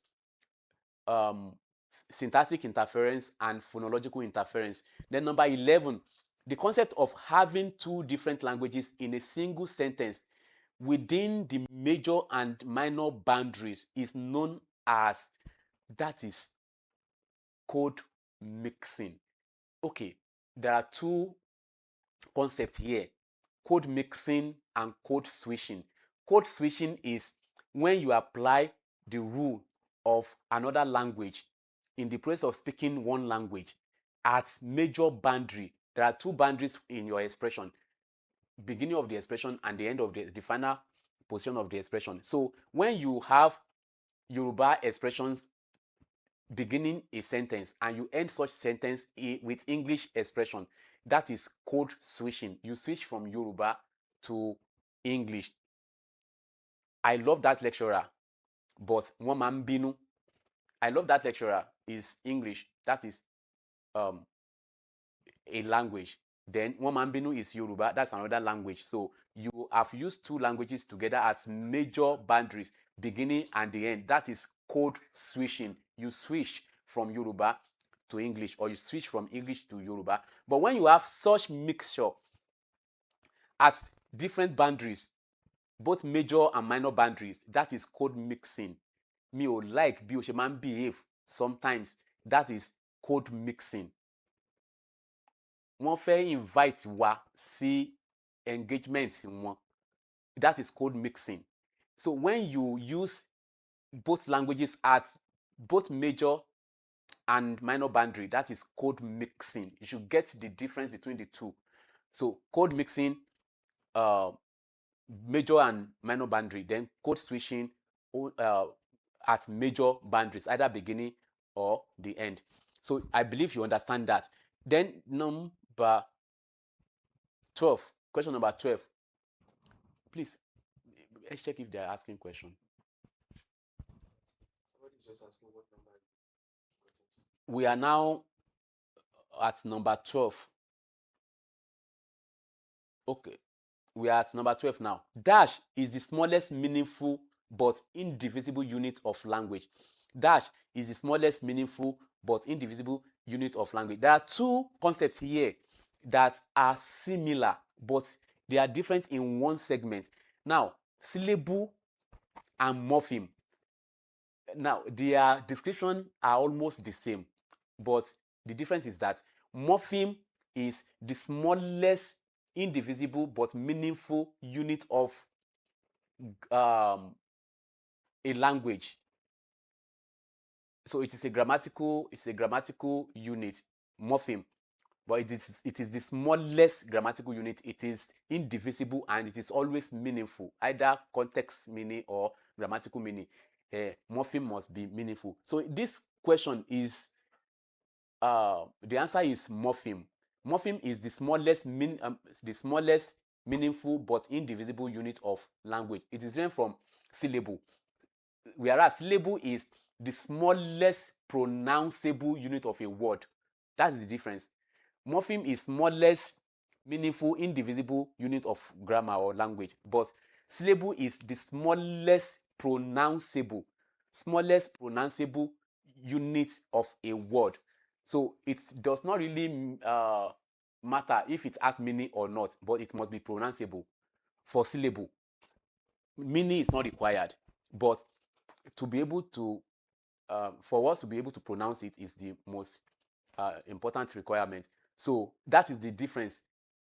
Speaker 1: syntactic interference, and phonological interference. Then number 11, the concept of having 2 different languages in a single sentence within the major and minor boundaries is known as, that is, code mixing. Okay, there are 2 concepts here: code mixing and code switching. Code switching is when you apply the rule of another language in the place of speaking one language at major boundary. There are 2 boundaries in your expression: beginning of the expression and the end of the final position of the expression. So when you have Yoruba expressions beginning a sentence and you end such sentence with English expression, that is code switching. You switch from Yoruba to English. I love that lecturer, but wọ́n máa ń bínú. I love that lecturer is English. That is a language. Then wọ́n máa ń bínú is Yoruba. That's another language. So you have used 2 languages together at major boundaries, beginning and the end. That is code switching. You switch from Yoruba to English, or you switch from English to Yoruba. But when you have such mixture at different boundaries, both major and minor boundaries, that is code mixing. Mi ò like bí o ṣe máa ń behave sometimes. That is code mixing. Wọ́n fẹ́ invite wa sí engagement wọn. That is code mixing. So when you use both languages at both major and minor boundary, that is code mixing. You should get the difference between the 2. So code mixing, major and minor boundary, then code switching at major boundaries, either beginning or the end. So I believe you understand that. Then number 12, question number 12. Please, let's check if they're asking question.
Speaker 2: Somebody's just asking what number.
Speaker 1: We are now at number 12. Okay, we are at number 12 now. Dash is the smallest meaningful but indivisible unit of language. Dash is the smallest meaningful but indivisible unit of language. There are 2 concepts here that are similar, but they are different in one segment. Now, syllable and morpheme. Now, their description are almost the same, but the difference is that morpheme is the smallest indivisible but meaningful unit of a language. So it is a grammatical unit, morpheme, but it is the smallest grammatical unit. It is indivisible and it is always meaningful, either context meaning or grammatical meaning. Morpheme must be meaningful. So this question is, the answer is morpheme. Morpheme is the smallest meaningful but indivisible unit of language. It is different from syllable. whereas syllable is the smallest pronounceable unit of a word. That's the difference. Morpheme is smallest meaningful indivisible unit of grammar or language, but syllable is the smallest pronounceable unit of a word. So it does not really matter if it has meaning or not, but it must be pronounceable. For syllable, meaning is not required, but to be able to for us to be able to pronounce it is the most important requirement. So that is the difference.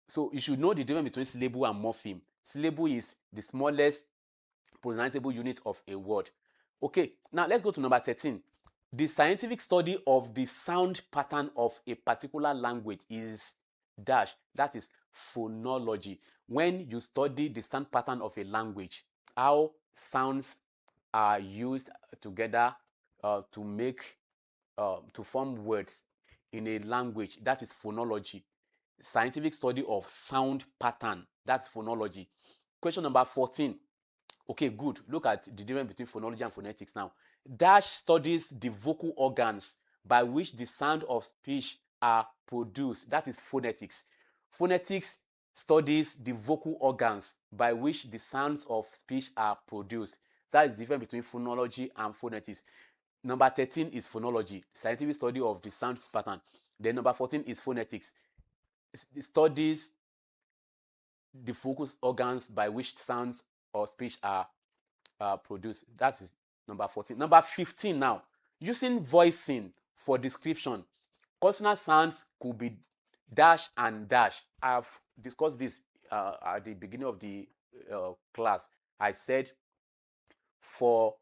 Speaker 1: So you should know the difference between syllable and morpheme. Syllable is the smallest pronounceable unit of a word. Okay, now let's go to number 13. The scientific study of the sound pattern of a particular language is dash. That is phonology. When you study the sound pattern of a language, how sounds are used together to make to form words in a language, that is phonology. Scientific study of sound pattern, that's phonology. Question number 14. Okay, good. Look at the difference between phonology and phonetics now. Dash studies the vocal organs by which the sound of speech are produced. That is phonetics. Phonetics studies the vocal organs by which the sounds of speech are produced. That is the difference between phonology and phonetics. Number 13 is phonology, scientific study of the sound pattern. Then number 14 is phonetics. It studies the vocal organs by which sounds or speech are produced. That is number 14. Number 15 now, using voicing for description. Consonant sounds could be dash and dash. I've discussed this at the beginning of the class. I said for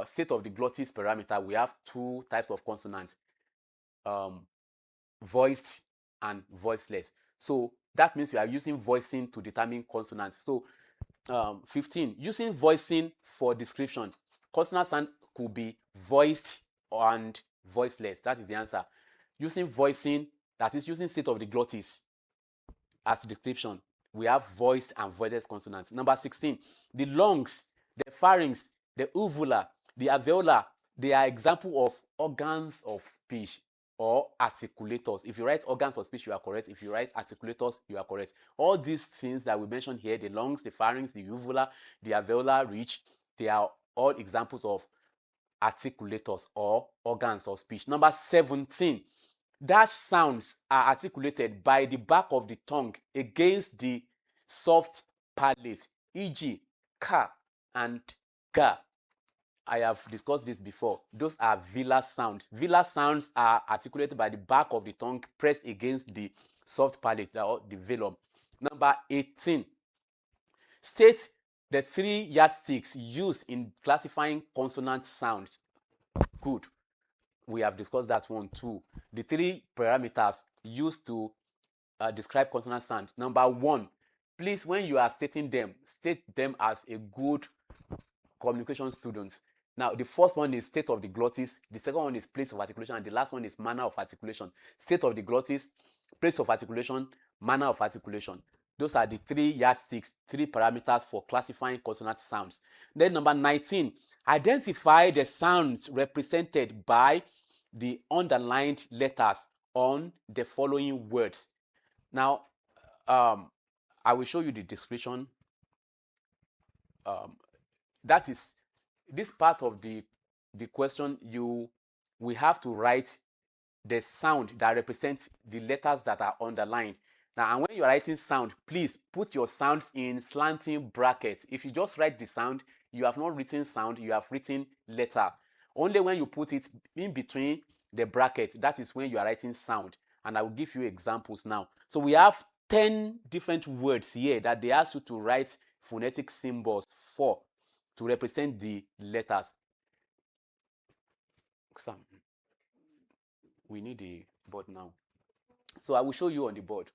Speaker 1: state of the glottis parameter, we have two types of consonants, voiced and voiceless. So that means we are using voicing to determine consonants. So 15, using voicing for description. Consonant sound could be voiced and voiceless. That is the answer. Using voicing, that is using state of the glottis as description, we have voiced and voiceless consonants. Number 16, the lungs, the pharynx, the uvula, the alveolar, they are example of organs of speech or articulators. If you write organs of speech, you are correct. If you write articulators, you are correct. All these things that we mentioned here, the lungs, the pharynx, the uvula, the alveolar ridge, they are all examples of articulators or organs of speech. Number 17, dash sounds are articulated by the back of the tongue against the soft palate, e.g., ka and ga. I have discussed this before. Those are velar sounds. Velar sounds are articulated by the back of the tongue pressed against the soft palate or the velum. Number 18, state the 3 yardsticks used in classifying consonant sounds. Good. We have discussed that one too. The 3 parameters used to describe consonant sound. Number 1, please, when you are stating them, state them as a good communication student. Now, the first one is state of the glottis, the second one is place of articulation, and the last one is manner of articulation. State of the glottis, place of articulation, manner of articulation. Those are the 3 yardsticks, 3 parameters for classifying consonant sounds. Then number 19, identify the sounds represented by the underlined letters on the following words. Now, I will show you the description. That is this part of the question. We have to write the sound that represents the letters that are underlined. Now, and when you're writing sound, please put your sounds in slanting brackets. If you just write the sound, you have not written sound, you have written letter. Only when you put it in between the bracket, that is when you are writing sound. And I will give you examples now. So we have 10 different words here that they ask you to write phonetic symbols for to represent the letters. Sam, we need the board now. So I will show you on the board.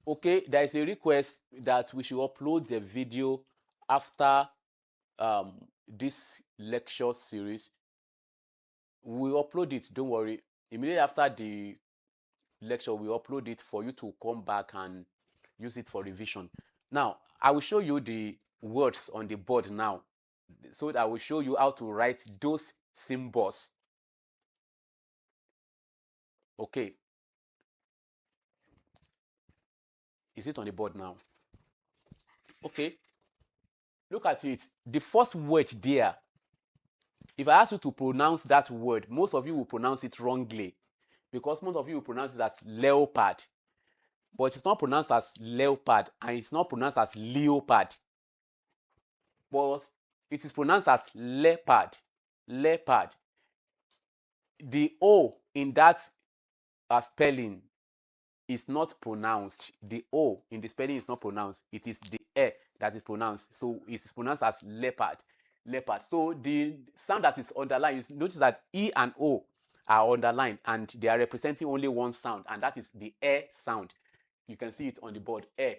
Speaker 1: Okay, there is a request that we should upload the video after this lecture series. We'll upload it, don't worry. Immediately after the lecture, we upload it for you to come back and use it for revision. Now, I will show you the words on the board now. So I will show you how to write those symbols. Okay. Is it on the board now? Okay. Look at it. The first word there, if I ask you to pronounce that word, most of you will pronounce it wrongly, because most of you will pronounce it as leopard. But it's not pronounced as leopard, and it's not pronounced as leopard. But it is pronounced as leopard. Leopard. The O in that spelling is not pronounced. The O in the spelling is not pronounced. It is the E that is pronounced. So it is pronounced as leopard. Leopard. So the sound that is underlined, you notice that E and O are underlined, and they are representing only one sound, and that is the E sound. You can see it on the board. E.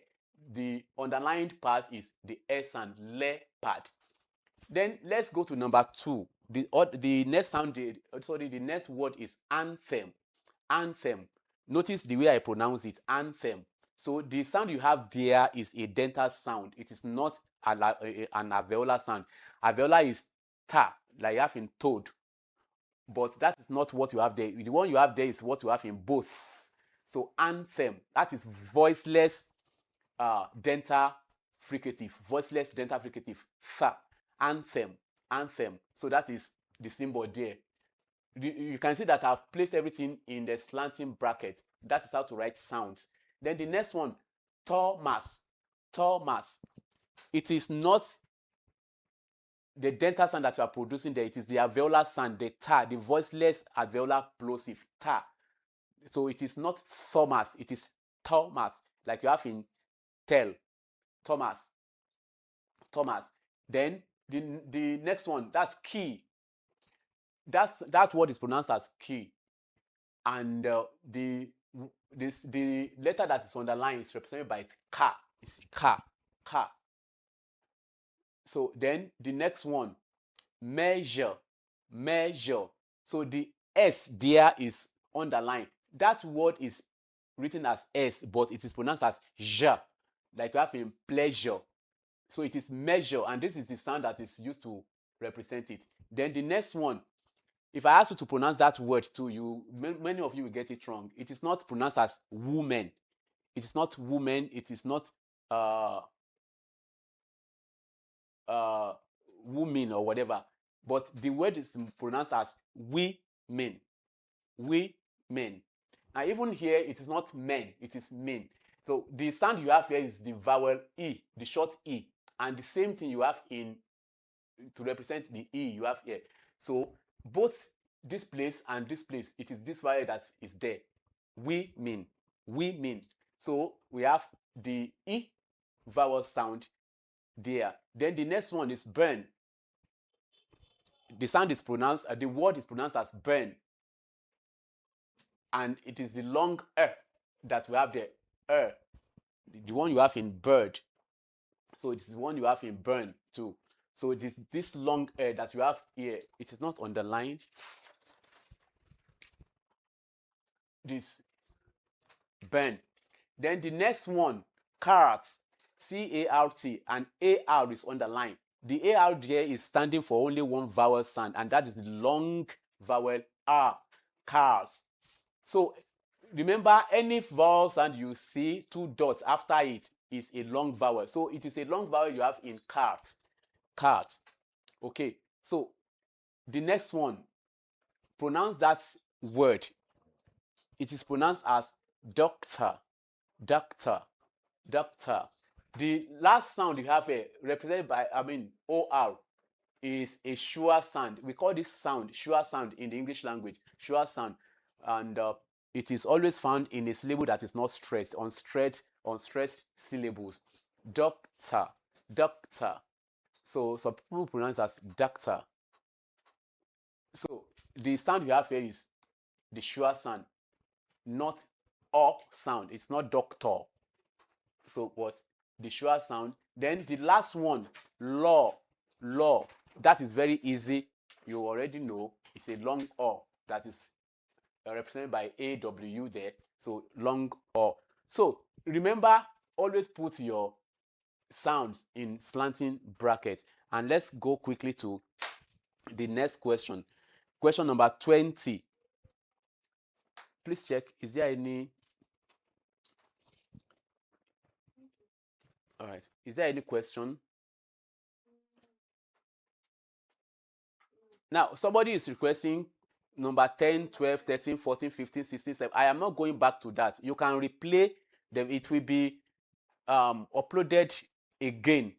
Speaker 1: The underlined part is the E sound, leopard. Then let's go to number 2. The next sound, the next word is anthem. Anthem. Notice the way I pronounce it, anthem. So the sound you have there is a dental sound. It is not an alveolar sound. Alveolar is ta, like you have in toad. But that is not what you have there. The one you have there is what you have in both. So anthem, that is voiceless dental fricative. Voiceless dental fricative. Tha. Anthem. Anthem. So that is the symbol there. You can see that I've placed everything in the slanting bracket. That is how to write sounds. Then the next one, Thomas. Thomas. It is not the dental sound that you are producing there. It is the alveolar sound, the ta, the voiceless alveolar plosive, ta. So it is not Thomas, it is Thomas, like you have in tell. Thomas. Thomas. Then the next one, that's key. That word is pronounced as key, and the letter that is underlined is represented by ka. It's ka, ka. So then the next one, measure, measure. So the S there is underlined. That word is written as S, but it is pronounced as ja, like you have in pleasure. So it is measure, and this is the sound that is used to represent it. Then the next one, if I ask you to pronounce that word too, many of you will get it wrong. It is not pronounced as woman. It is not woman. It is not woman or whatever. But the word is pronounced as we men. We men. And even here, it is not men. It is men. So the sound you have here is the vowel E, the short E. And the same thing you have to represent the E you have here. So both this place and this place, it is this vowel that is there. We mean. We mean. So we have the E vowel sound there. Then the next one is burn. The sound is pronounced, the word is pronounced as burn. And it is the long that we have there. The one you have in bird. So it is the one you have in burn too. So it is this long that you have here. It is not underlined. This burn. Then the next one, cart, C-A-R-T, and A-R is underlined. The A-R there is standing for only one vowel sound, and that is the long vowel R, cart. So remember, any vowel sound you see 2 dots after it is a long vowel. So it is a long vowel you have in cart. Cart. Okay. So the next one, pronounce that word. It is pronounced as doctor. Doctor. Doctor. The last sound you have here, represented by, OR, is a sure sound. We call this sound sure sound in the English language. Sure sound. And it is always found in a syllable that is not stressed, unstressed syllables. Doctor. Doctor. So some people pronounce as doctor. So the sound you have here is the sure sound, not O sound. It's not doctor. So what? The sure sound. Then the last one, law. Law. That is very easy. You already know. It's a long O that is represented by AW there. So long O. So remember, always put your sounds in slanting brackets. And let's go quickly to the next question. Question number 20. Please check, is there any... All right, is there any question? Now, somebody is requesting number 10, 12, 13, 14, 15, 16, 17. I am not going back to that. You can replay them. It will be uploaded again.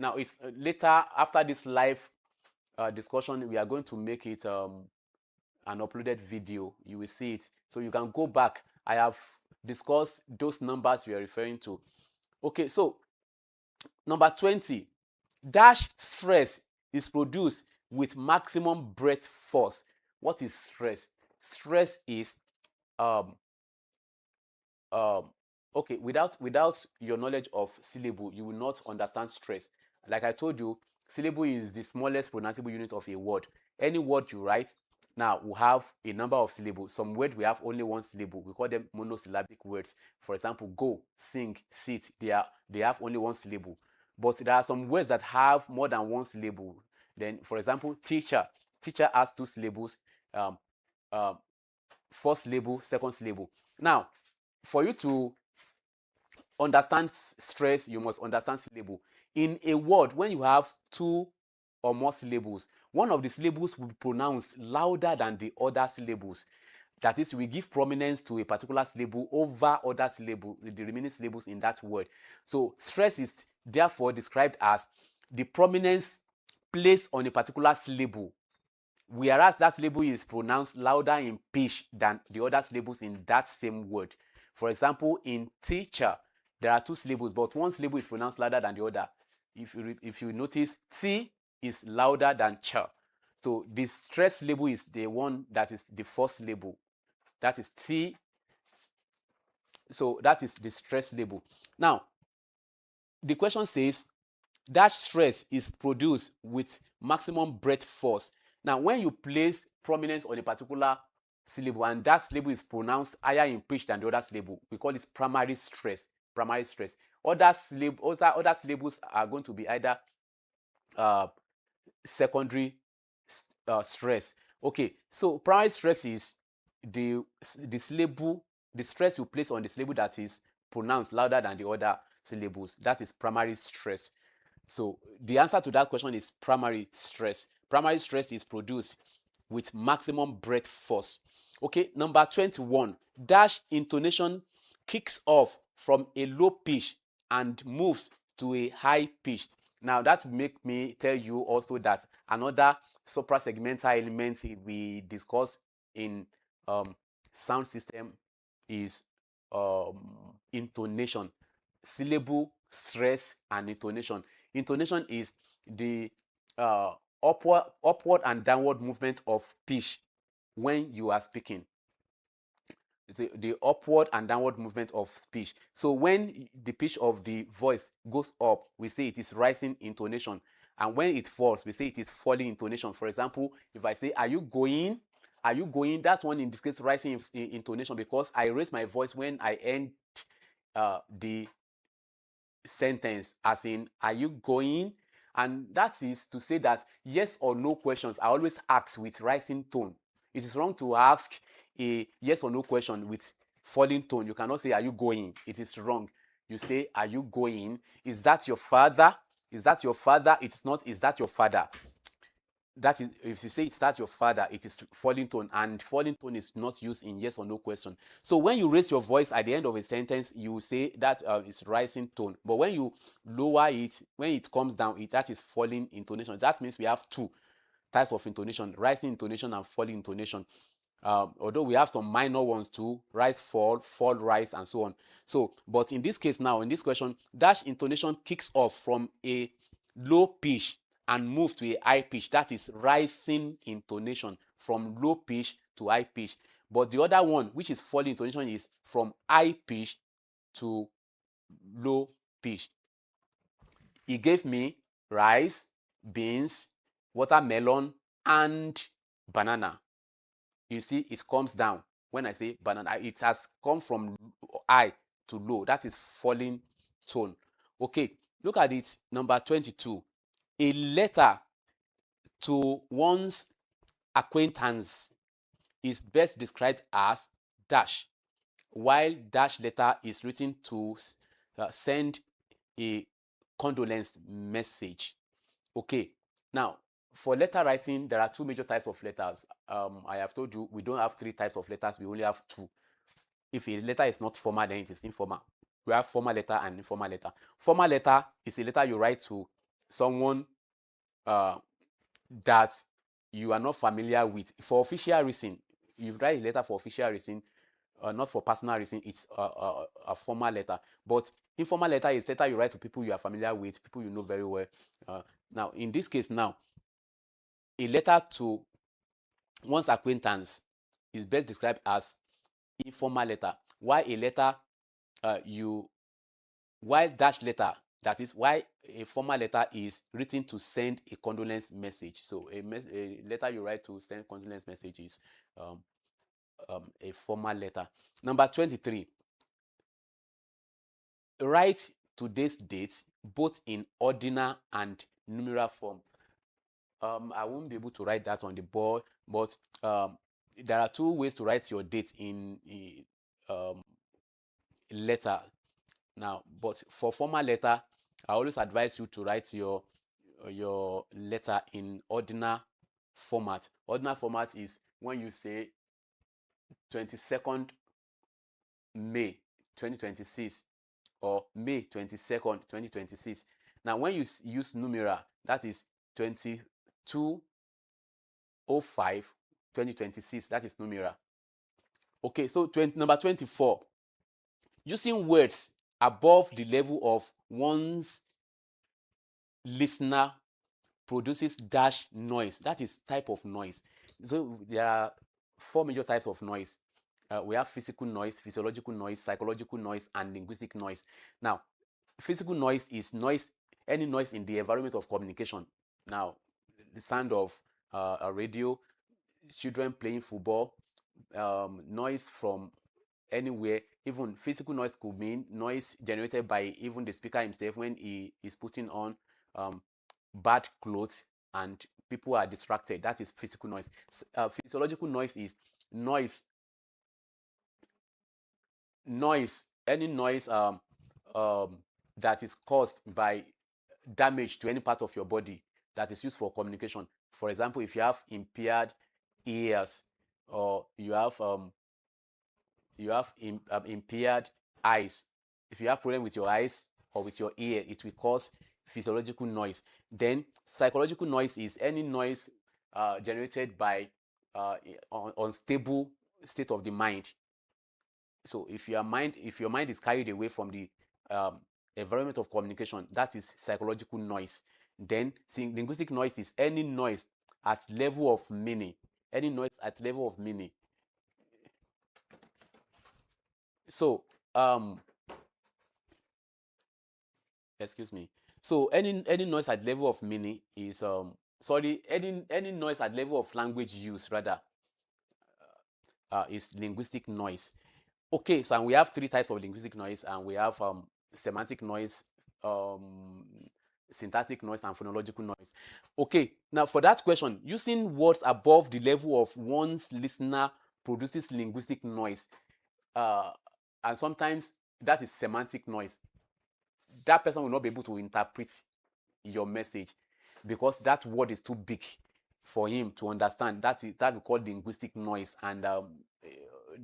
Speaker 1: Now, it's later after this live discussion, we are going to make it an uploaded video. You will see it. So you can go back. I have discussed those numbers we are referring to. Okay, so number 20. Dash stress is produced with maximum breath force. What is stress? Stress is okay, without your knowledge of syllable, you will not understand stress. Like I told you, syllable is the smallest pronounceable unit of a word. Any word you write now will have a number of syllables. Some words we have only one syllable. We call them monosyllabic words. For example, go, sing, sit. They have only one syllable. But there are some words that have more than one syllable. Then, for example, teacher. Teacher has two syllables. First syllable, second syllable. Now, for you to understand stress, you must understand syllable. In a word, when you have two or more syllables, one of the syllables will be pronounced louder than the other syllables. That is, we give prominence to a particular syllable over other syllables, the remaining syllables in that word. So stress is therefore described as the prominence placed on a particular syllable, whereas that syllable is pronounced louder in pitch than the other syllables in that same word. For example, in teacher, there are two syllables, but one syllable is pronounced louder than the other. If you notice, T is louder than ch. So the stress syllable is the one that is the first syllable. That is T. So that is the stress syllable. Now, the question says, that stress is produced with maximum breath force. Now, when you place prominence on a particular syllable and that syllable is pronounced higher in pitch than the other syllable, we call it primary stress. Primary stress. Other syllables are going to be either secondary stress. Okay, so primary stress is the syllable, the stress you place on the syllable that is pronounced louder than the other syllables. That is primary stress. So the answer to that question is primary stress. Primary stress is produced with maximum breath force. Okay, number 21. Dash intonation kicks off from a low pitch and moves to a high pitch. Now that make me tell you also that another suprasegmental element we discussed in sound system is intonation, syllable, stress, and intonation. Intonation is the upward and downward movement of pitch when you are speaking. It's the upward and downward movement of speech. So when the pitch of the voice goes up, we say it is rising intonation. And when it falls, we say it is falling intonation. For example, if I say, are you going? Are you going? That's one in this case rising intonation, because I raise my voice when I end the sentence, as in, are you going? And that is to say that yes or no questions are always asked with rising tone. It is wrong to ask a yes or no question with falling tone. You cannot say, are you going? It is wrong. You say, are you going? Is that your father? Is that your father? It's not, is that your father? That is, if you say it's that your father, it is falling tone, and falling tone is not used in yes or no question. So when you raise your voice at the end of a sentence, you say that is rising tone. But when you lower it, when it comes down, that is falling intonation. That means we have two types of intonation: rising intonation and falling intonation. Although we have some minor ones too: rise, fall, rise, and so on. So, but in this case now, in this question, dash intonation kicks off from a low pitch and moves to a high pitch. That is rising intonation, from low pitch to high pitch. But the other one, which is falling intonation, is from high pitch to low pitch. He gave me rice, beans, watermelon, and banana. You see, it comes down. When I say banana, it has come from high to low. That is falling tone. Okay, look at it. Number 22. A letter to one's acquaintance is best described as dash, while dash letter is written to send a condolence message. Okay, now for letter writing, there are two major types of letters. I have told you we don't have three types of letters, we only have two. If a letter is not formal, then it is informal. We have formal letter and informal letter. Formal letter is a letter you write to someone that you are not familiar with. For official reason, you write a letter for official reason, not for personal reason. It's a formal letter. But informal letter is letter you write to people you are familiar with, people you know very well. Now, in this case, now, a letter to one's acquaintance is best described as informal letter, while a letter while dash letter, that is why a formal letter is written to send a condolence message. So a letter you write to send condolence message is a formal letter. Number 23, write today's date both in ordinal and numeral form. I won't be able to write that on the board, but there are two ways to write your date in letter. Now, but for formal letter, I always advise you to write your letter in ordinal format. Ordinal format is when you say 22nd May 2026 or May 22nd 2026. Now, when you use numeral, that is 2205 2026, that is numeral. Okay, so number 24, using words above the level of one's listener produces dash noise. That is type of noise. So there are four major types of noise. We have physical noise, physiological noise, psychological noise, and linguistic noise. Now, physical noise is noise, any noise in the environment of communication. Now, the sound of a radio, children playing football, noise from anywhere. Even physical noise could mean noise generated by even the speaker himself when he is putting on bad clothes and people are distracted. That is physical noise. Physiological noise is noise, any noise that is caused by damage to any part of your body that is used for communication. For example, if you have impaired ears, or you have impaired eyes, if you have problem with your eyes or with your ear, it will cause physiological noise. Then psychological noise is any noise generated by unstable state of the mind. So if your mind is carried away from the environment of communication, that is psychological noise. Then linguistic noise is any noise at level of meaning. Any noise at level of meaning. So excuse me. So any noise at level of meaning is any noise at level of language use rather is linguistic noise. Okay, so we have three types of linguistic noise, and we have semantic noise, syntactic noise, and phonological noise. Okay, now for that question, using words above the level of one's listener produces linguistic noise, and sometimes that is semantic noise. That person will not be able to interpret your message because that word is too big for him to understand. That we call linguistic noise, and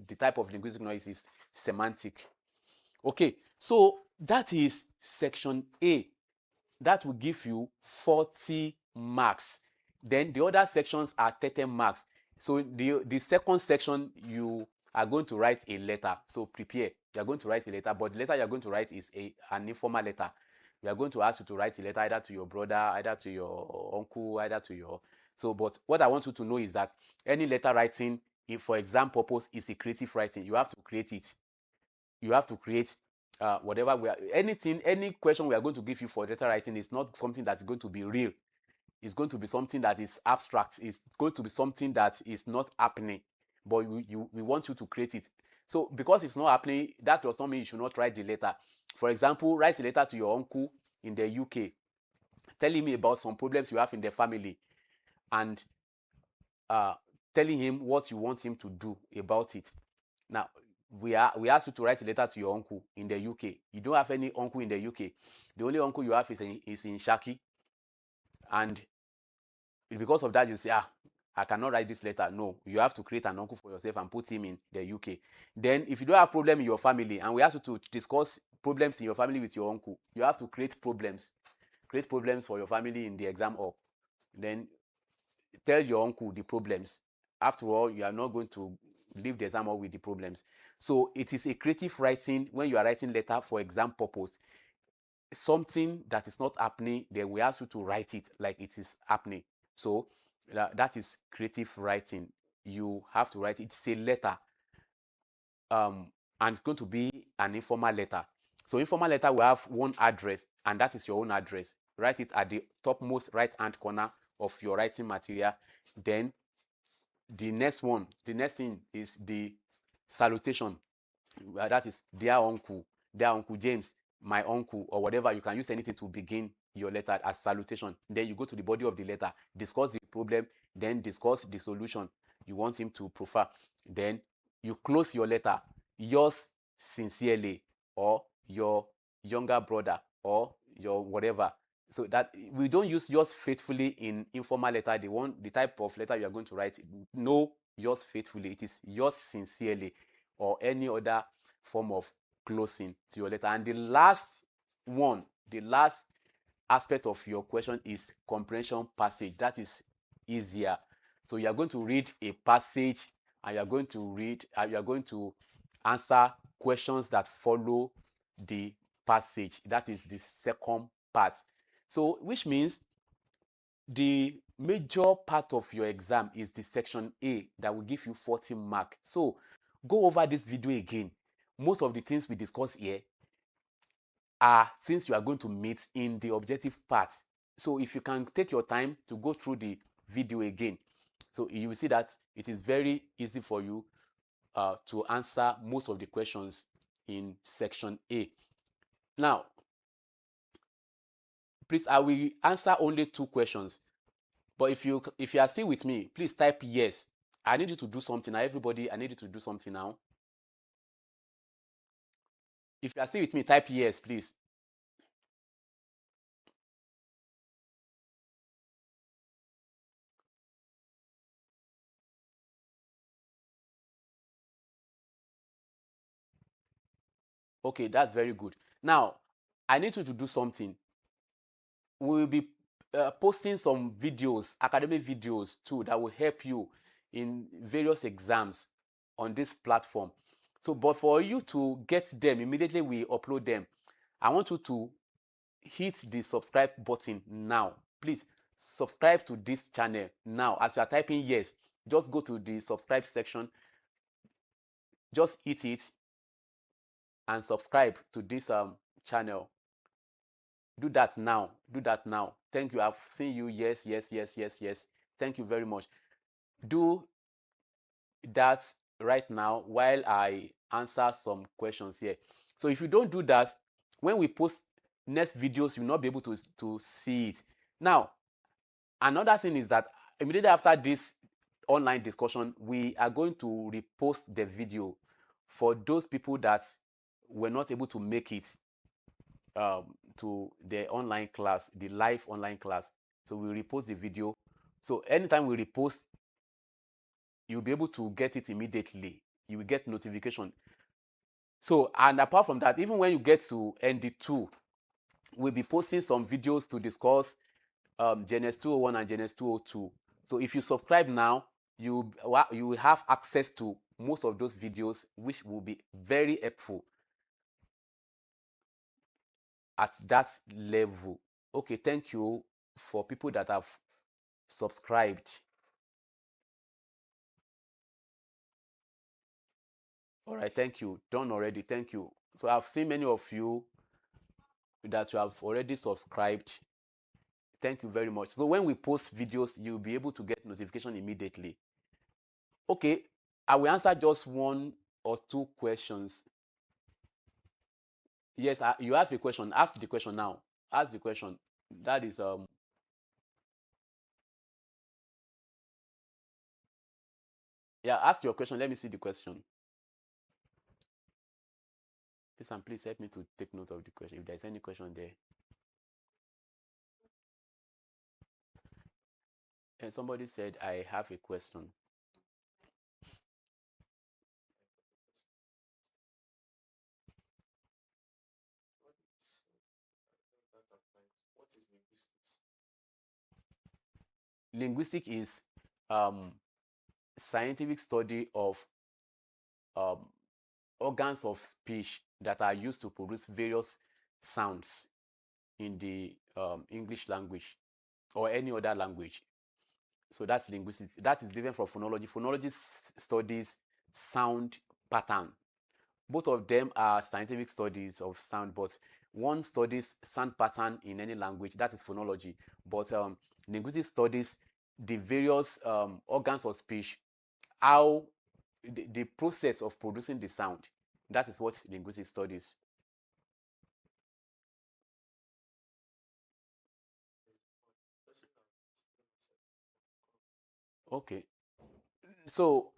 Speaker 1: the type of linguistic noise is semantic. Okay, so that is section A. That will give you 40 marks. Then the other sections are 30 marks. So the second section, you are going to write a letter. So prepare. You are going to write a letter, but the letter you are going to write is an informal letter. We are going to ask you to write a letter either to your brother, either to your uncle, either to your... So, but what I want you to know is that any letter writing, if for exam purpose, is a creative writing. You have to create it. You have to create whatever any question we are going to give you for letter writing is not something that's going to be real. It's going to be something that is abstract. It's going to be something that is not happening, but we want you to create it. So because it's not happening, that does not mean you should not write the letter. For example, write a letter to your uncle in the UK, telling me about some problems you have in the family, and uh, telling him what you want him to do about it. Now, we asked you to write a letter to your uncle in the UK. You don't have any uncle in the UK. The only uncle you have is in Shaki. And because of that, you say, I cannot write this letter. No, you have to create an uncle for yourself and put him in the UK. Then, if you don't have problem in your family, and we ask you to discuss problems in your family with your uncle, you have to create problems. Create problems for your family in the exam hall. Then tell your uncle the problems. After all, you are not going to leave the exam hall with the problems. So it is a creative writing when you are writing letter for exam purpose. Something that is not happening, then we ask you to write it like it is happening. So that is creative writing. You have to write it. It's a letter, and it's going to be an informal letter. So informal letter will have one address, and that is your own address. Write it at the topmost right hand corner of your writing material. Then the next thing is the salutation. That is dear uncle James, my uncle, or whatever. You can use anything to begin your letter as salutation. Then you go to the body of the letter, discuss the problem, then discuss the solution you want him to prefer. Then you close your letter, yours sincerely, or your younger brother, or your whatever. So that we don't use yours faithfully in informal letter. The type of letter you are going to write. No, yours faithfully. It is yours sincerely, or any other form of closing to your letter. And the last aspect of your question is comprehension passage. That is easier. So you are going to read a passage, and you are going to answer questions that follow the passage. That is the second part. So which means the major part of your exam is the section A that will give you 40 marks. So go over this video again. Most of the things we discuss here are things you are going to meet in the objective part. So if you can take your time to go through the video again, so you will see that it is very easy for you to answer most of the questions in section A. Now, please, I will answer only 2 questions. But if you are still with me, please type yes. I need you to do something now. Everybody, I need you to do something now. If you are still with me, type yes, please. Okay, that's very good. Now, I need you to do something. We will be posting some videos, academic videos too, that will help you in various exams on this platform. So, but for you to get them immediately we upload them, I want you to hit the subscribe button now. Please subscribe to this channel now. As you are typing yes, just go to the subscribe section, just hit it and subscribe to this channel. Do that now. Do that now. Thank you. I've seen you. Yes, yes, yes, yes, yes. Thank you very much. Do that right now while I answer some questions here. So if you don't do that, when we post next videos, you'll not be able to see it. Now, another thing is that immediately after this online discussion, we are going to repost the video for those people that were not able to make it to the online class, the live online class. So we repost the video. So anytime we repost, you'll be able to get it immediately. You will get notification. So, and apart from that, even when you get to ND2, we'll be posting some videos to discuss GNS 201 and GNS 202. So if you subscribe now, you will have access to most of those videos, which will be very helpful at that level. Okay, thank you for people that have subscribed. All right, thank you. Done already. Thank you. So I've seen many of you that you have already subscribed. Thank you very much. So when we post videos, you'll be able to get notification immediately. Okay, I will answer just 1 or 2 questions. Yes, you ask a question. Ask the question now. Ask the question. That is yeah. Ask your question. Let me see the question. Please and please help me to take note of the question. If there's any question there. And somebody said I have a question. Linguistic is scientific study of um, organs of speech that are used to produce various sounds in the English language or any other language. So that's linguistics. That is different from phonology. Phonology studies sound pattern. Both of them are scientific studies of sound, but one studies sound pattern in any language. That is phonology. But linguistics studies the various organs of speech, how the process of producing the sound. That is what linguistics studies. Okay. So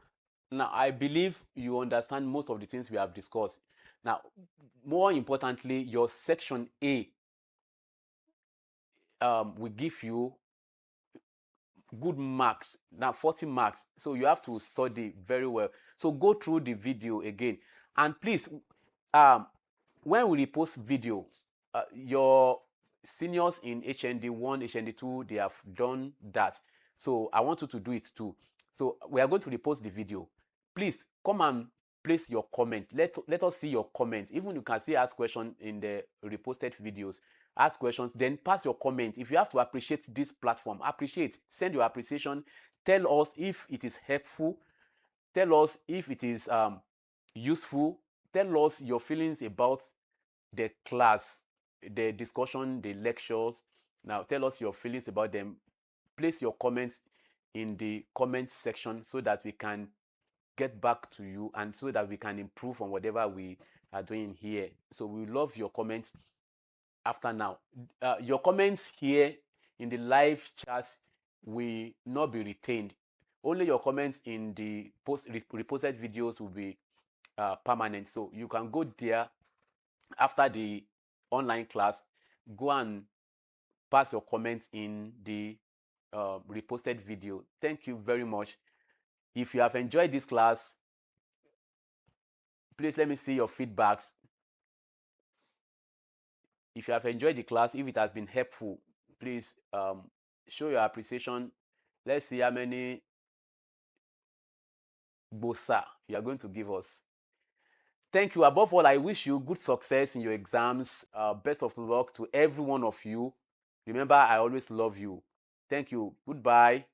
Speaker 1: now I believe you understand most of the things we have discussed. Now, more importantly, your section A will give you good marks. Now 40 marks. So you have to study very well. So go through the video again. And please, when we repost video, your seniors in HND1, HND2, they have done that. So I want you to do it too. So we are going to repost the video. Please come and place your comment. Let us see your comment. Even you can still ask questions in the reposted videos. Ask questions, then pass your comment. If you have to appreciate this platform, appreciate. Send your appreciation. Tell us if it is helpful. Tell us if it is useful. Tell us your feelings about the class, the discussion, the lectures. Now tell us your feelings about them. Place your comments in the comment section so that we can get back to you and so that we can improve on whatever we are doing here. So we love your comments after now. Your comments here in the live chats will not be retained. Only your comments in the reposted videos will be permanent. So you can go there after the online class, go and pass your comments in the reposted video. Thank you very much. If you have enjoyed this class, please let me see your feedbacks. If you have enjoyed the class, if it has been helpful, please show your appreciation. Let's see how many bosa you are going to give us. Thank you. Above all, I wish you good success in your exams. Best of luck to every one of you. Remember, I always love you. Thank you. Goodbye.